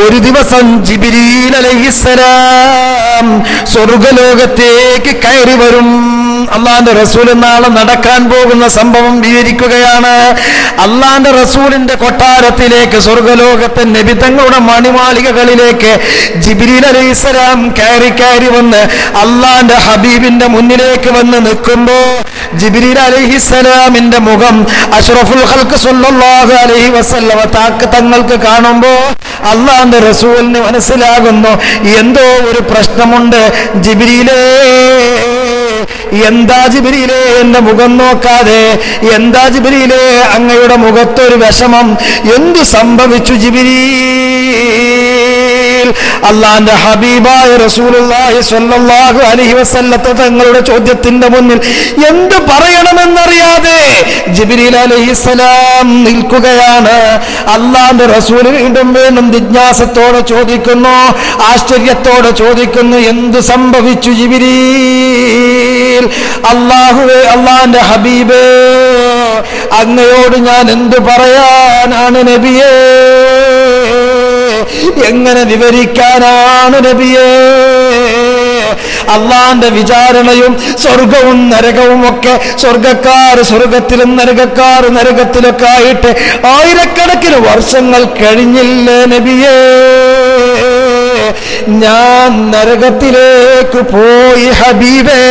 ഒരു ദിവസം ജിബ്രീൽ അലൈഹിസ്സലാം സ്വർഗലോകത്തേക്ക് കയറി വരും. അള്ളാന്റെ റസൂല് നാളെ നടക്കാൻ പോകുന്ന സംഭവം വിവരിക്കുകയാണ്. അള്ളാന്റെ റസൂലിന്റെ കൊട്ടാരത്തിലേക്ക്, സ്വർഗലോകത്തെ നബി തങ്ങളുടെ മണിമാളികകളിലേക്ക് ജിബ്രീൽ അലൈഹിസ്സലാം കയറി വന്ന് അള്ളാന്റെ ഹബീബിന്റെ മുന്നിലേക്ക് വന്ന് നിൽക്കുമ്പോ ജിബ്രീൽ അലൈഹിസ്സലാമിന്റെ മുഖം അഷ്റഫുൽ ഖൽഖ് സ്വല്ലല്ലാഹു അലൈഹി വസല്ലമ തങ്ങൾക്ക് കാണുമ്പോ അള്ളാന്റെ റസൂലിന് മനസ്സിലാകുന്നു, എന്തോ ഒരു പ്രശ്നമുണ്ട്. ജിബ്രീലേ, എന്താ ജിബ്രീലേ എന്റെ മുഖം നോക്കാതെ? എന്താ ജിബ്രീലേ അങ്ങയുടെ മുഖത്തൊരു വിഷമം? എന്തു സംഭവിച്ചു ജിബ്രീൽ? അള്ളാന്റെ ഹബീബായ റസൂലുള്ളാഹി സ്വല്ലല്ലാഹു അലൈഹി വസല്ലം തങ്ങളുടെ ചോദ്യത്തിന്റെ മുന്നിൽ എന്ത് പറയണമെന്നറിയാതെ ജിബ്രീൽ അലൈഹിസ്സലാം നിൽക്കുകയാണ്. അള്ളാന്റെ റസൂൽ വീണ്ടും വീണ്ടും ജിജ്ഞാസത്തോടെ ചോദിക്കുന്നു, ആശ്ചര്യത്തോടെ ചോദിക്കുന്നു, എന്ത് സംഭവിച്ചു ജിബ്രീൽ? അല്ലാഹുവേ, അള്ളാന്റെ ഹബീബേ, അങ്ങയോട് ഞാൻ എന്തു പറയാനാണ് നബിയേ? എങ്ങനെ വിവരിക്കാനാണ് നബിയേ? അള്ളാന്റെ വിചാരണയും സ്വർഗവും നരകവും ഒക്കെ, സ്വർഗക്കാർ സ്വർഗത്തിലും നരകക്കാർ നരകത്തിലൊക്കെ ആയിട്ട് ആയിരക്കണക്കിന് വർഷങ്ങൾ കഴിഞ്ഞില്ലേ നബിയേ? ഞാൻ നരകത്തിലേക്ക് പോയി ഹബീബേ.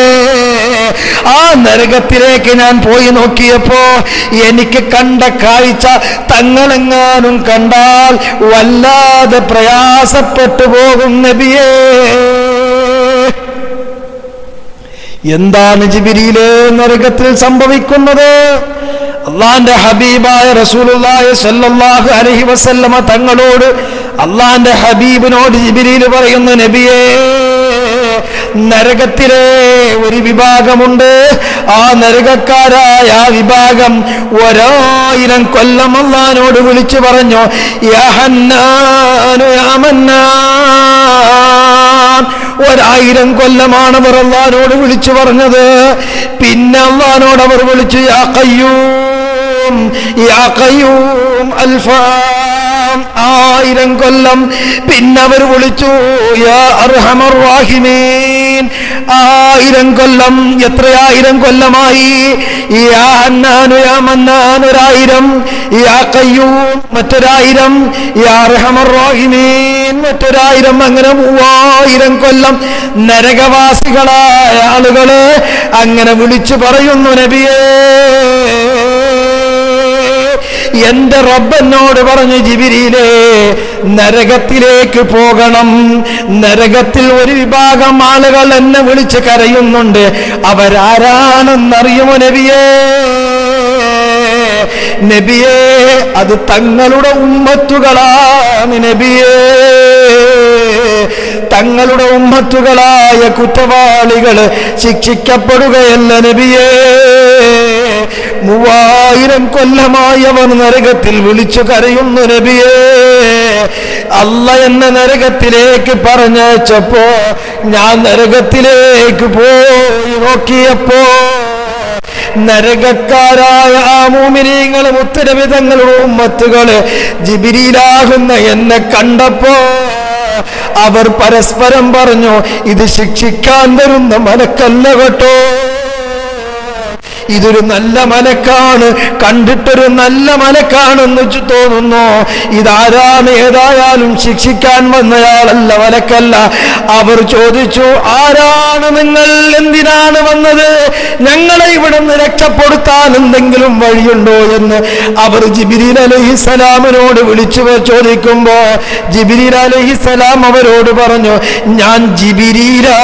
ആ നരകത്തിലേക്ക് ഞാൻ പോയി നോക്കിയപ്പോ എനിക്ക് കണ്ട കാഴ്ച തങ്ങളെങ്ങാനും കണ്ടാൽ വല്ലാതെ പ്രയാസപ്പെട്ടു പോകും നബിയേ. എന്താണ് ജിബ്രീലേ നരകത്തിൽ സംഭവിക്കുന്നത്? അള്ളാന്റെ ഹബീബായ റസൂലുള്ളാഹി സ്വല്ലല്ലാഹു അലൈഹി വസല്ലമ തങ്ങളോട്, അള്ളാന്റെ ഹബീബിനോട് ജിബ്രീൽ പറയുന്നു, നബിയേ, നരകത്തിലെ ഒരു വിഭാഗമുണ്ട്. ആ നരകക്കാരായ ആ വിഭാഗം 1000 കൊല്ലം അള്ളാഹിനോട് വിളിച്ചു പറഞ്ഞു, യാ ഹന്നാനു യാ മന്നാൻ. 1000 കൊല്ലമാണ് അവർ അള്ളാഹിനോട് വിളിച്ചു പറഞ്ഞത്. പിന്നെ അള്ളാഹിനോട് അവർ വിളിച്ചു, യാ ഖയ്യൂം യാ ഖയ്യൂം അൽഫാ. 1000 കൊല്ലം. പിന്നെ അവർ വിളിച്ചു, യാ അർഹമർ റഹീമീൻ. 1000 കൊല്ലം. എത്രയായിരം കൊല്ലമായി? യാ ഹന്നാനു യാ മന്നാൻ 1000, യാ ഖയ്യൂം മറ്റൊരായിരം, യാ അർഹമർ റഹീമീൻ മറ്റൊരായിരം. അങ്ങനെ 3000 കൊല്ലം നരകവാസികളായ ആളുകളെ അങ്ങനെ വിളിച്ചു പറയുന്നു, നബിയേ, എന്റെ റബ്ബനോട് പറഞ്ഞു, ജിബ്രീലേ, നരകത്തിലേക്ക് പോകണം. നരകത്തിൽ ഒരു വിഭാഗം ആളുകൾ എന്നെ വിളിച്ച് കരയുന്നുണ്ട്. അവരാരാണെന്നറിയുമോ നബിയേ? നബിയേ, അത് തങ്ങളുടെ ഉമ്മത്തുകളാണ് നബിയേ. തങ്ങളുടെ ഉമ്മത്തുകളായ കുറ്റവാളികൾ ശിക്ഷിക്കപ്പെടുകയല്ല നബിയേ. 3000 കൊല്ലമായി അവർ നരകത്തിൽ വിളിച്ചു കരയുന്നു നബിയേ. അല്ല എന്നെ നരകത്തിലേക്ക് പറഞ്ഞയച്ചപ്പോ ഞാൻ നരകത്തിലേക്ക് പോയി നോക്കിയപ്പോ നരകക്കാരായ ആ മുഅ്മിനീങ്ങളും മുത്തനബി തങ്ങളുടെ ഉമ്മത്തുകള് ജിബ്രീലാകുന്ന എന്നെ കണ്ടപ്പോ അവർ പരസ്പരം പറഞ്ഞു, ഇത് ശിക്ഷിക്കാൻ വരുന്ന മലക്കല്ല കേട്ടോ, ഇതൊരു നല്ല മലക്കാണ്, കണ്ടിട്ടൊരു നല്ല മലക്കാണെന്ന് തോന്നുന്നു. ഇതാരാണ്? ഏതായാലും ശിക്ഷിക്കാൻ വന്നയാളല്ല, മലക്കല്ല. അവർ ചോദിച്ചു, ആരാണ് നിങ്ങൾ? എന്തിനാണ് വന്നത്? ഞങ്ങളെ ഇവിടുന്ന് രക്ഷപ്പെടുത്താൻ എന്തെങ്കിലും വഴിയുണ്ടോ എന്ന് അവർ ജിബ്രീൽ അലൈഹിസ്സലാമിനോട് വിളിച്ചു ചോദിക്കുമ്പോ ജിബ്രീൽ അലൈഹിസ്സലാം അവരോട് പറഞ്ഞു, ഞാൻ ജിബ്രീലാ,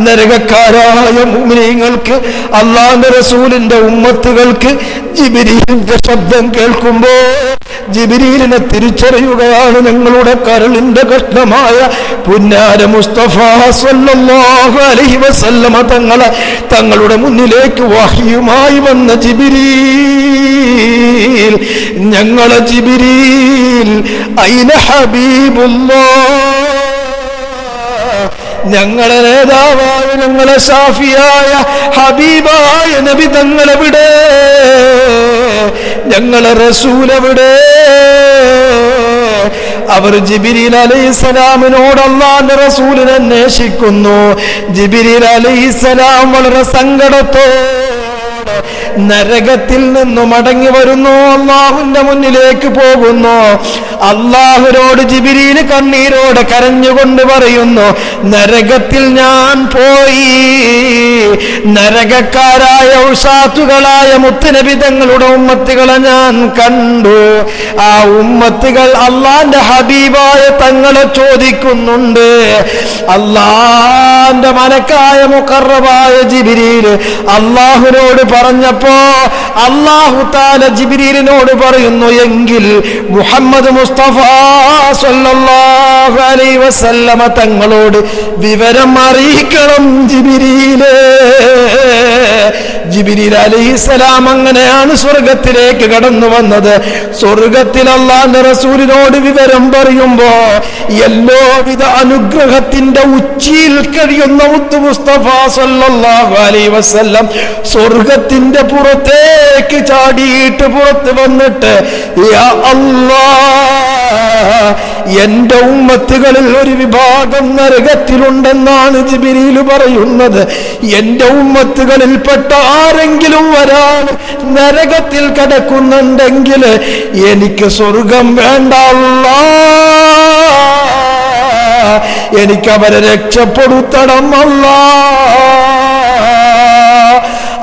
നരകക്കാരായ മുഅ്മിനീങ്ങൾക്ക്, അല്ലാഹുവിന്റെ റസൂലിന്റെ ഉമ്മത്തുകൾക്ക് ജിബ്രീലിന്റെ ശബ്ദം കേൾക്കുമ്പോ ജിബ്രീലിനെ തിരിച്ചറിയുകയാണ് ഞങ്ങളുടെ കരളിന്റെ കഷ്ണമായ പുന്നാര മുസ്തഫ സ്വല്ലല്ലാഹു അലൈഹി വസല്ലമ തങ്ങളുടെ മുന്നിലേക്ക് വഹ്യുമായി വന്ന ജിബ്രീൽ. ഞങ്ങളെ ജിബ്രീൽ, ഐന ഹബീബുല്ലാഹ്, ഞങ്ങളെ നേതാവായ, ഞങ്ങളെ സാഫിയായ ഹബീബായ നബി തങ്ങളെവിടെ? ഞങ്ങളെ റസൂലെവിടെ? അവർ ജിബ്രീൽ അലൈഹിസ്സലാമിനോട് അല്ലാഹുവിന്റെ റസൂലിനെ അന്വേഷിക്കുന്നു. ജിബ്രീൽ അലൈഹിസ്സലാം വളരെ സങ്കടത്തോടെ നരകത്തിൽ നിന്ന് മടങ്ങി വരുന്നു, അല്ലാഹുവിന്റെ മുന്നിലേക്ക് പോകുന്നു. അല്ലാഹുവിനോട് ജിബ്രീൽ കണ്ണീരോടെ കരഞ്ഞുകൊണ്ട് പറയുന്നു, നരകത്തിൽ ഞാൻ പോയി, നരകക്കാരായ ഉസാത്തുകളായ മുത്തുനബി തങ്ങളുടെ ഉമ്മത്തുകളെ ഞാൻ കണ്ടു. ആ ഉമ്മത്തുകൾ അല്ലാഹുവിന്റെ ഹബീബായ തങ്ങളെ ചോദിക്കുന്നുണ്ട്. അല്ലാഹുവിന്റെ മലക്കായ മുഖറബായ ജിബ്രീൽ അല്ലാഹുവിനോട് പറഞ്ഞപ്പോ അല്ലാഹു തആല ജിബ്രീലിനോട് പറയുന്നു, എങ്കിൽ മുഹമ്മദ് മുസ്തഫ സ്വല്ലല്ലാഹു അലൈഹി വസല്ലമ തങ്ങളോട് വിവരം അറിയിക്കണം ജിബ്രീലേ. ജിബ്രീൽ അലൈഹിസ്സലാം അങ്ങനെയാണ് സ്വർഗത്തിലേക്ക് കടന്നു വന്നത്. സ്വർഗത്തിൽ അല്ലാഹുവിന്റെ റസൂലിനോട് വിവരം പറയുമ്പോ എല്ലാവിധ അനുഗ്രഹത്തിന്റെ ഉച്ചിയിൽ കഴിയുന്ന മുത്ത് മുസ്തഫ സ്വല്ലല്ലാഹു അലൈഹി വസല്ലം സ്വർഗത്തിന്റെ പുറത്തേക്ക് ചാടിയിട്ട് പുറത്ത് വന്നിട്ട്, യാ അല്ലാഹ്, എന്റെ ഉമ്മത്തുകളിൽ ഒരു വിഭാഗം നരകത്തിലുണ്ടെന്നാണ് ജിബ്രീൽ പറയുന്നത്. എന്റെ ഉമ്മത്തുകളിൽപ്പെട്ട ആരെങ്കിലും ഒരാൾ നരകത്തിൽ കിടക്കുന്നുണ്ടെങ്കിൽ എനിക്ക് സ്വർഗം വേണ്ട അല്ലാഹ്, എനിക്കവരെ രക്ഷപ്പെടുത്തണം അല്ലാഹ്.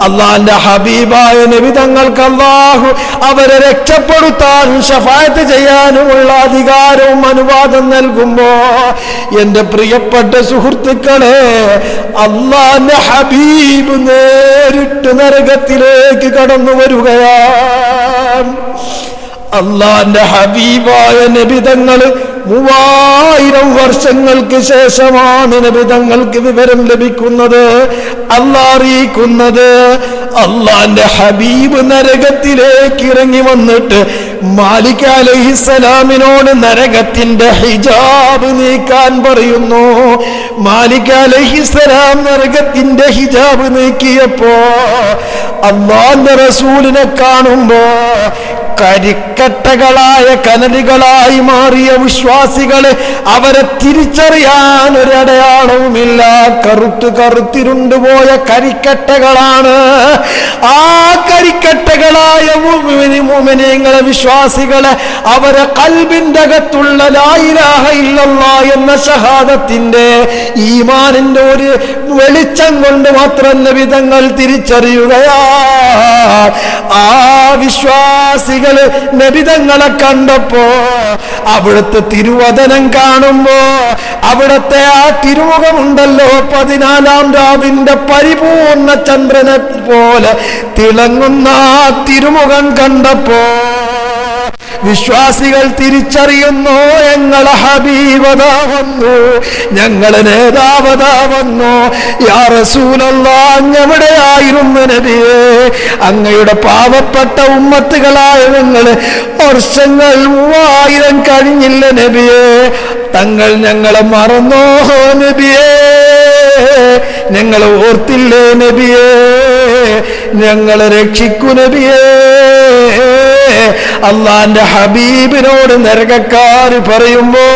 അല്ലാഹുവിന്റെ ഹബീബായ നബി തങ്ങൾക്ക് അല്ലാഹു അവരെ രക്ഷപ്പെടുത്താനും ശഫാഅത്ത് ചെയ്യാനുമുള്ള അധികാരവും അനുവാദം നൽകുമ്പോ എന്റെ പ്രിയപ്പെട്ട സുഹൃത്തുക്കളെ, അല്ലാഹുവിന്റെ ഹബീബ് നേരിട്ട് നരകത്തിലേക്ക് കടന്നു വരികയാണ്. അല്ലാഹുവിന്റെ ഹബീബായ നബി തങ്ങൾ 3000 വർഷങ്ങൾക്ക് ശേഷമാണ് നബി തങ്ങൾക്ക് വിവരം ലഭിക്കുന്നത്, അല്ലാഹ് അറിയിക്കുന്നത്. അല്ലാഹുവിന്റെ ഹബീബ് നരകത്തിലേക്ക് ഇറങ്ങി വന്നിട്ട് മാലിക് അലൈഹിസ്സലാമിനോട് നരകത്തിന്റെ ഹിജാബ് നീക്കാൻ പറയുന്നു. മാലിക് അലൈഹിസ്സലാം നരകത്തിന്റെ ഹിജാബ് നീക്കിയപ്പോ അല്ലാഹുവിന്റെ റസൂലിനെ കാണുമ്പോ കരിക്കട്ടകളായ കനലുകളായി മാറിയ വിശ്വാസികളെ അവരെ തിരിച്ചറിയാൻ ഒരടയാളവുമില്ല. കറുത്തിരുണ്ടുപോയ കരിക്കട്ടകളാണ്. ആ കരിക്കട്ടകളായ മുഅ്മിനീങ്ങളെ വിശ്വാസികളെ അവരെ ഖൽബിന്റെ അകത്തുള്ള ലാ ഇലാഹ ഇല്ലല്ലാഹ് എന്ന ഷഹാദത്തിന്റെ ഈമാനിന്റെ ഒരു വെളിച്ചം കൊണ്ട് മാത്രം നബി തങ്ങൾ തിരിച്ചറിയുകയാ. ആ വിശ്വാസികൾ നബിതങ്ങളെ കണ്ടപ്പോ അവിടുത്തെ തിരുവദനം കാണുമ്പോ അവിടുത്തെ ആ തിരുമുഖമുണ്ടല്ലോ 14-ാം രാവിന്റെ പരിപൂർണ ചന്ദ്രനെ പോലെ തിളങ്ങുന്ന ആ തിരുമുഖം കണ്ടപ്പോ വിശ്വാസികൾ തിരിച്ചറിയുന്നു, ഞങ്ങളെ ഹബീബദാ വന്നു, ഞങ്ങളെ നേതാവതാ വന്നു. യാ റസൂലല്ലാഹ്, അങ്ങെവിടെയായിരുന്നു നബിയേ? അങ്ങയുടെ പാവപ്പെട്ട ഉമ്മത്തുകളായ ഞങ്ങൾ വർഷങ്ങൾ 3000 കഴിഞ്ഞില്ല നബിയേ. തങ്ങൾ ഞങ്ങളെ മറന്നോ നബിയേ? ഞങ്ങളെ ഓർത്തില്ലേ നബിയേ? ഞങ്ങളെ രക്ഷിക്കൂ നബിയേ. അല്ലാഹുവിന്റെ ഹബീബിനോട് നരകക്കാർ പറയുമ്പോ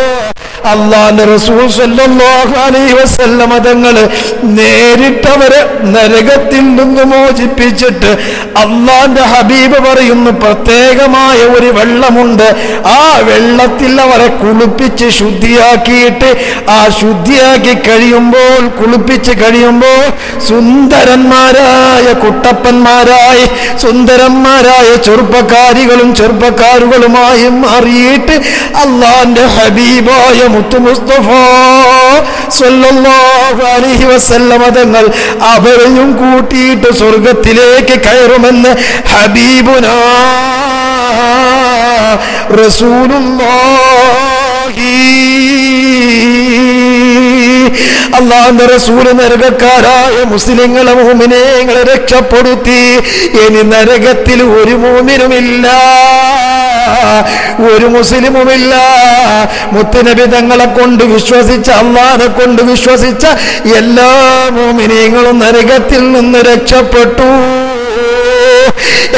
അല്ലാഹുവിന്റെ റസൂൽ സ്വല്ലല്ലാഹു അലൈഹി വസല്ലമ തങ്ങൾ നേരിട്ടവരെ നരകത്തിൽ നിന്ന് മോചിപ്പിച്ചിട്ട് അല്ലാഹുവിന്റെ ഹബീബ് പറയുന്നു പ്രത്യേകമായ ഒരു വെള്ളമുണ്ട്, ആ വെള്ളത്തിൽ അവരെ കുളിപ്പിച്ച് ശുദ്ധിയാക്കിയിട്ട് ആ ശുദ്ധിയാക്കി കഴിയുമ്പോൾ കുളിപ്പിച്ച് കഴിയുമ്പോൾ സുന്ദരന്മാരായ കുട്ടപ്പന്മാരായി സുന്ദരന്മാരായ ചെറുപ്പക്കാരികളും ചെറുപ്പക്കാരുകളുമായി മാറിയിട്ട് അല്ലാഹുവിന്റെ ഹബീബായ മുത്തു മുസ്തഫ സ്വല്ലല്ലാഹു അലൈഹി വസല്ലമ തങ്ങൾ അവരെയും കൂട്ടിയിട്ട് സ്വർഗത്തിലേക്ക് കയറുമെന്ന് ഹബീബുനാ റസൂലുള്ളാഹി. അല്ലാഹുവിന്റെ റസൂല് നരകക്കാരായ മുസ്ലിങ്ങളെ മുഅ്മിനീങ്ങളെ രക്ഷപ്പെടുത്തി. ഇനി നരകത്തിൽ ഒരു മുഅ്മിനുമില്ല, ഒരു മുസ്ലിമുമില്ല. മുത്തുനബി തങ്ങളെ കൊണ്ട് വിശ്വസിച്ച അല്ലാഹനെ കൊണ്ട് വിശ്വസിച്ച എല്ലാ മുഅ്മിനീങ്ങളും നരകത്തിൽ നിന്ന് രക്ഷപ്പെട്ടു.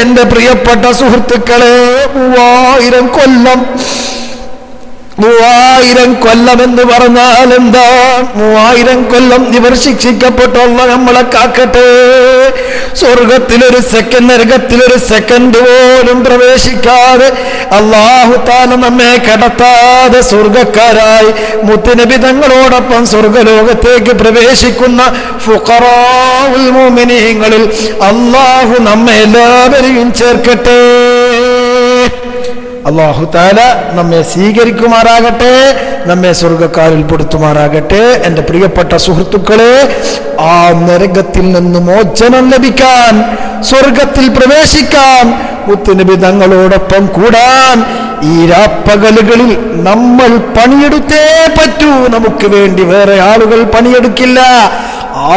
എന്റെ പ്രിയപ്പെട്ട സുഹൃത്തുക്കളെ, 3000 കൊല്ലം എന്ന് പറഞ്ഞാൽ എന്താ? 3000 കൊല്ലം ഇവർ ശിക്ഷിക്കപ്പെട്ടു. അല്ലാഹ് നമ്മളെ കാക്കട്ടെ. സ്വർഗത്തിലൊരു സെക്കൻഡ്, നരകത്തിലൊരു സെക്കൻഡ് പോലും പ്രവേശിക്കാതെ അല്ലാഹു തആല നമ്മെ കടത്താതെ സ്വർഗക്കാരായി മുത്തുനബി തങ്ങളോടൊപ്പം സ്വർഗലോകത്തേക്ക് പ്രവേശിക്കുന്ന ഫുഖറാഉൽ മുഅ്മിനീങ്ങളിൽ അല്ലാഹു നമ്മെ എല്ലാവരെയും ചേർക്കട്ടെ. അല്ലാഹു തആല നമ്മെ സ്വീകരിക്കുമാറാകട്ടെ, നമ്മെ സ്വർഗക്കാരിൽ പെടുത്തുമാറാകട്ടെ. എൻ്റെ പ്രിയപ്പെട്ട സുഹൃത്തുക്കളെ, ആ നരകത്തിൽ നിന്ന് മോചനം ലഭിക്കാൻ, സ്വർഗത്തിൽ പ്രവേശിക്കാൻ, മുത്തുനബി തങ്ങളോടൊപ്പം കൂടാൻ ഈ രാപ്പകലുകളിൽ നമ്മൾ പണിയെടുത്തേ പറ്റൂ. നമുക്ക് വേണ്ടി വേറെ ആളുകൾ പണിയെടുക്കില്ല.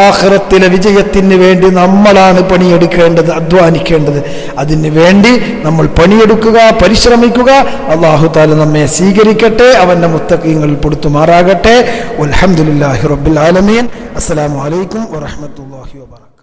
ആഖിറത്തിലെ വിജയത്തിന് വേണ്ടി നമ്മളാണ് പണിയെടുക്കേണ്ടത്, അധ്വാനിക്കേണ്ടത്. അതിന് വേണ്ടി നമ്മൾ പണിയെടുക്കുക, പരിശ്രമിക്കുക. അല്ലാഹു തആല നമ്മെ സ്വീകരിക്കട്ടെ, അവന്റെ മുത്തഖീങ്ങളിൽ പെടുത്തുമാറാകട്ടെ. വൽഹംദുലില്ലാഹി റബ്ബിൽ ആലമീൻ. അസ്സലാമു അലൈക്കും വറഹ്മത്തുള്ളാഹി വബറകാതുഹു.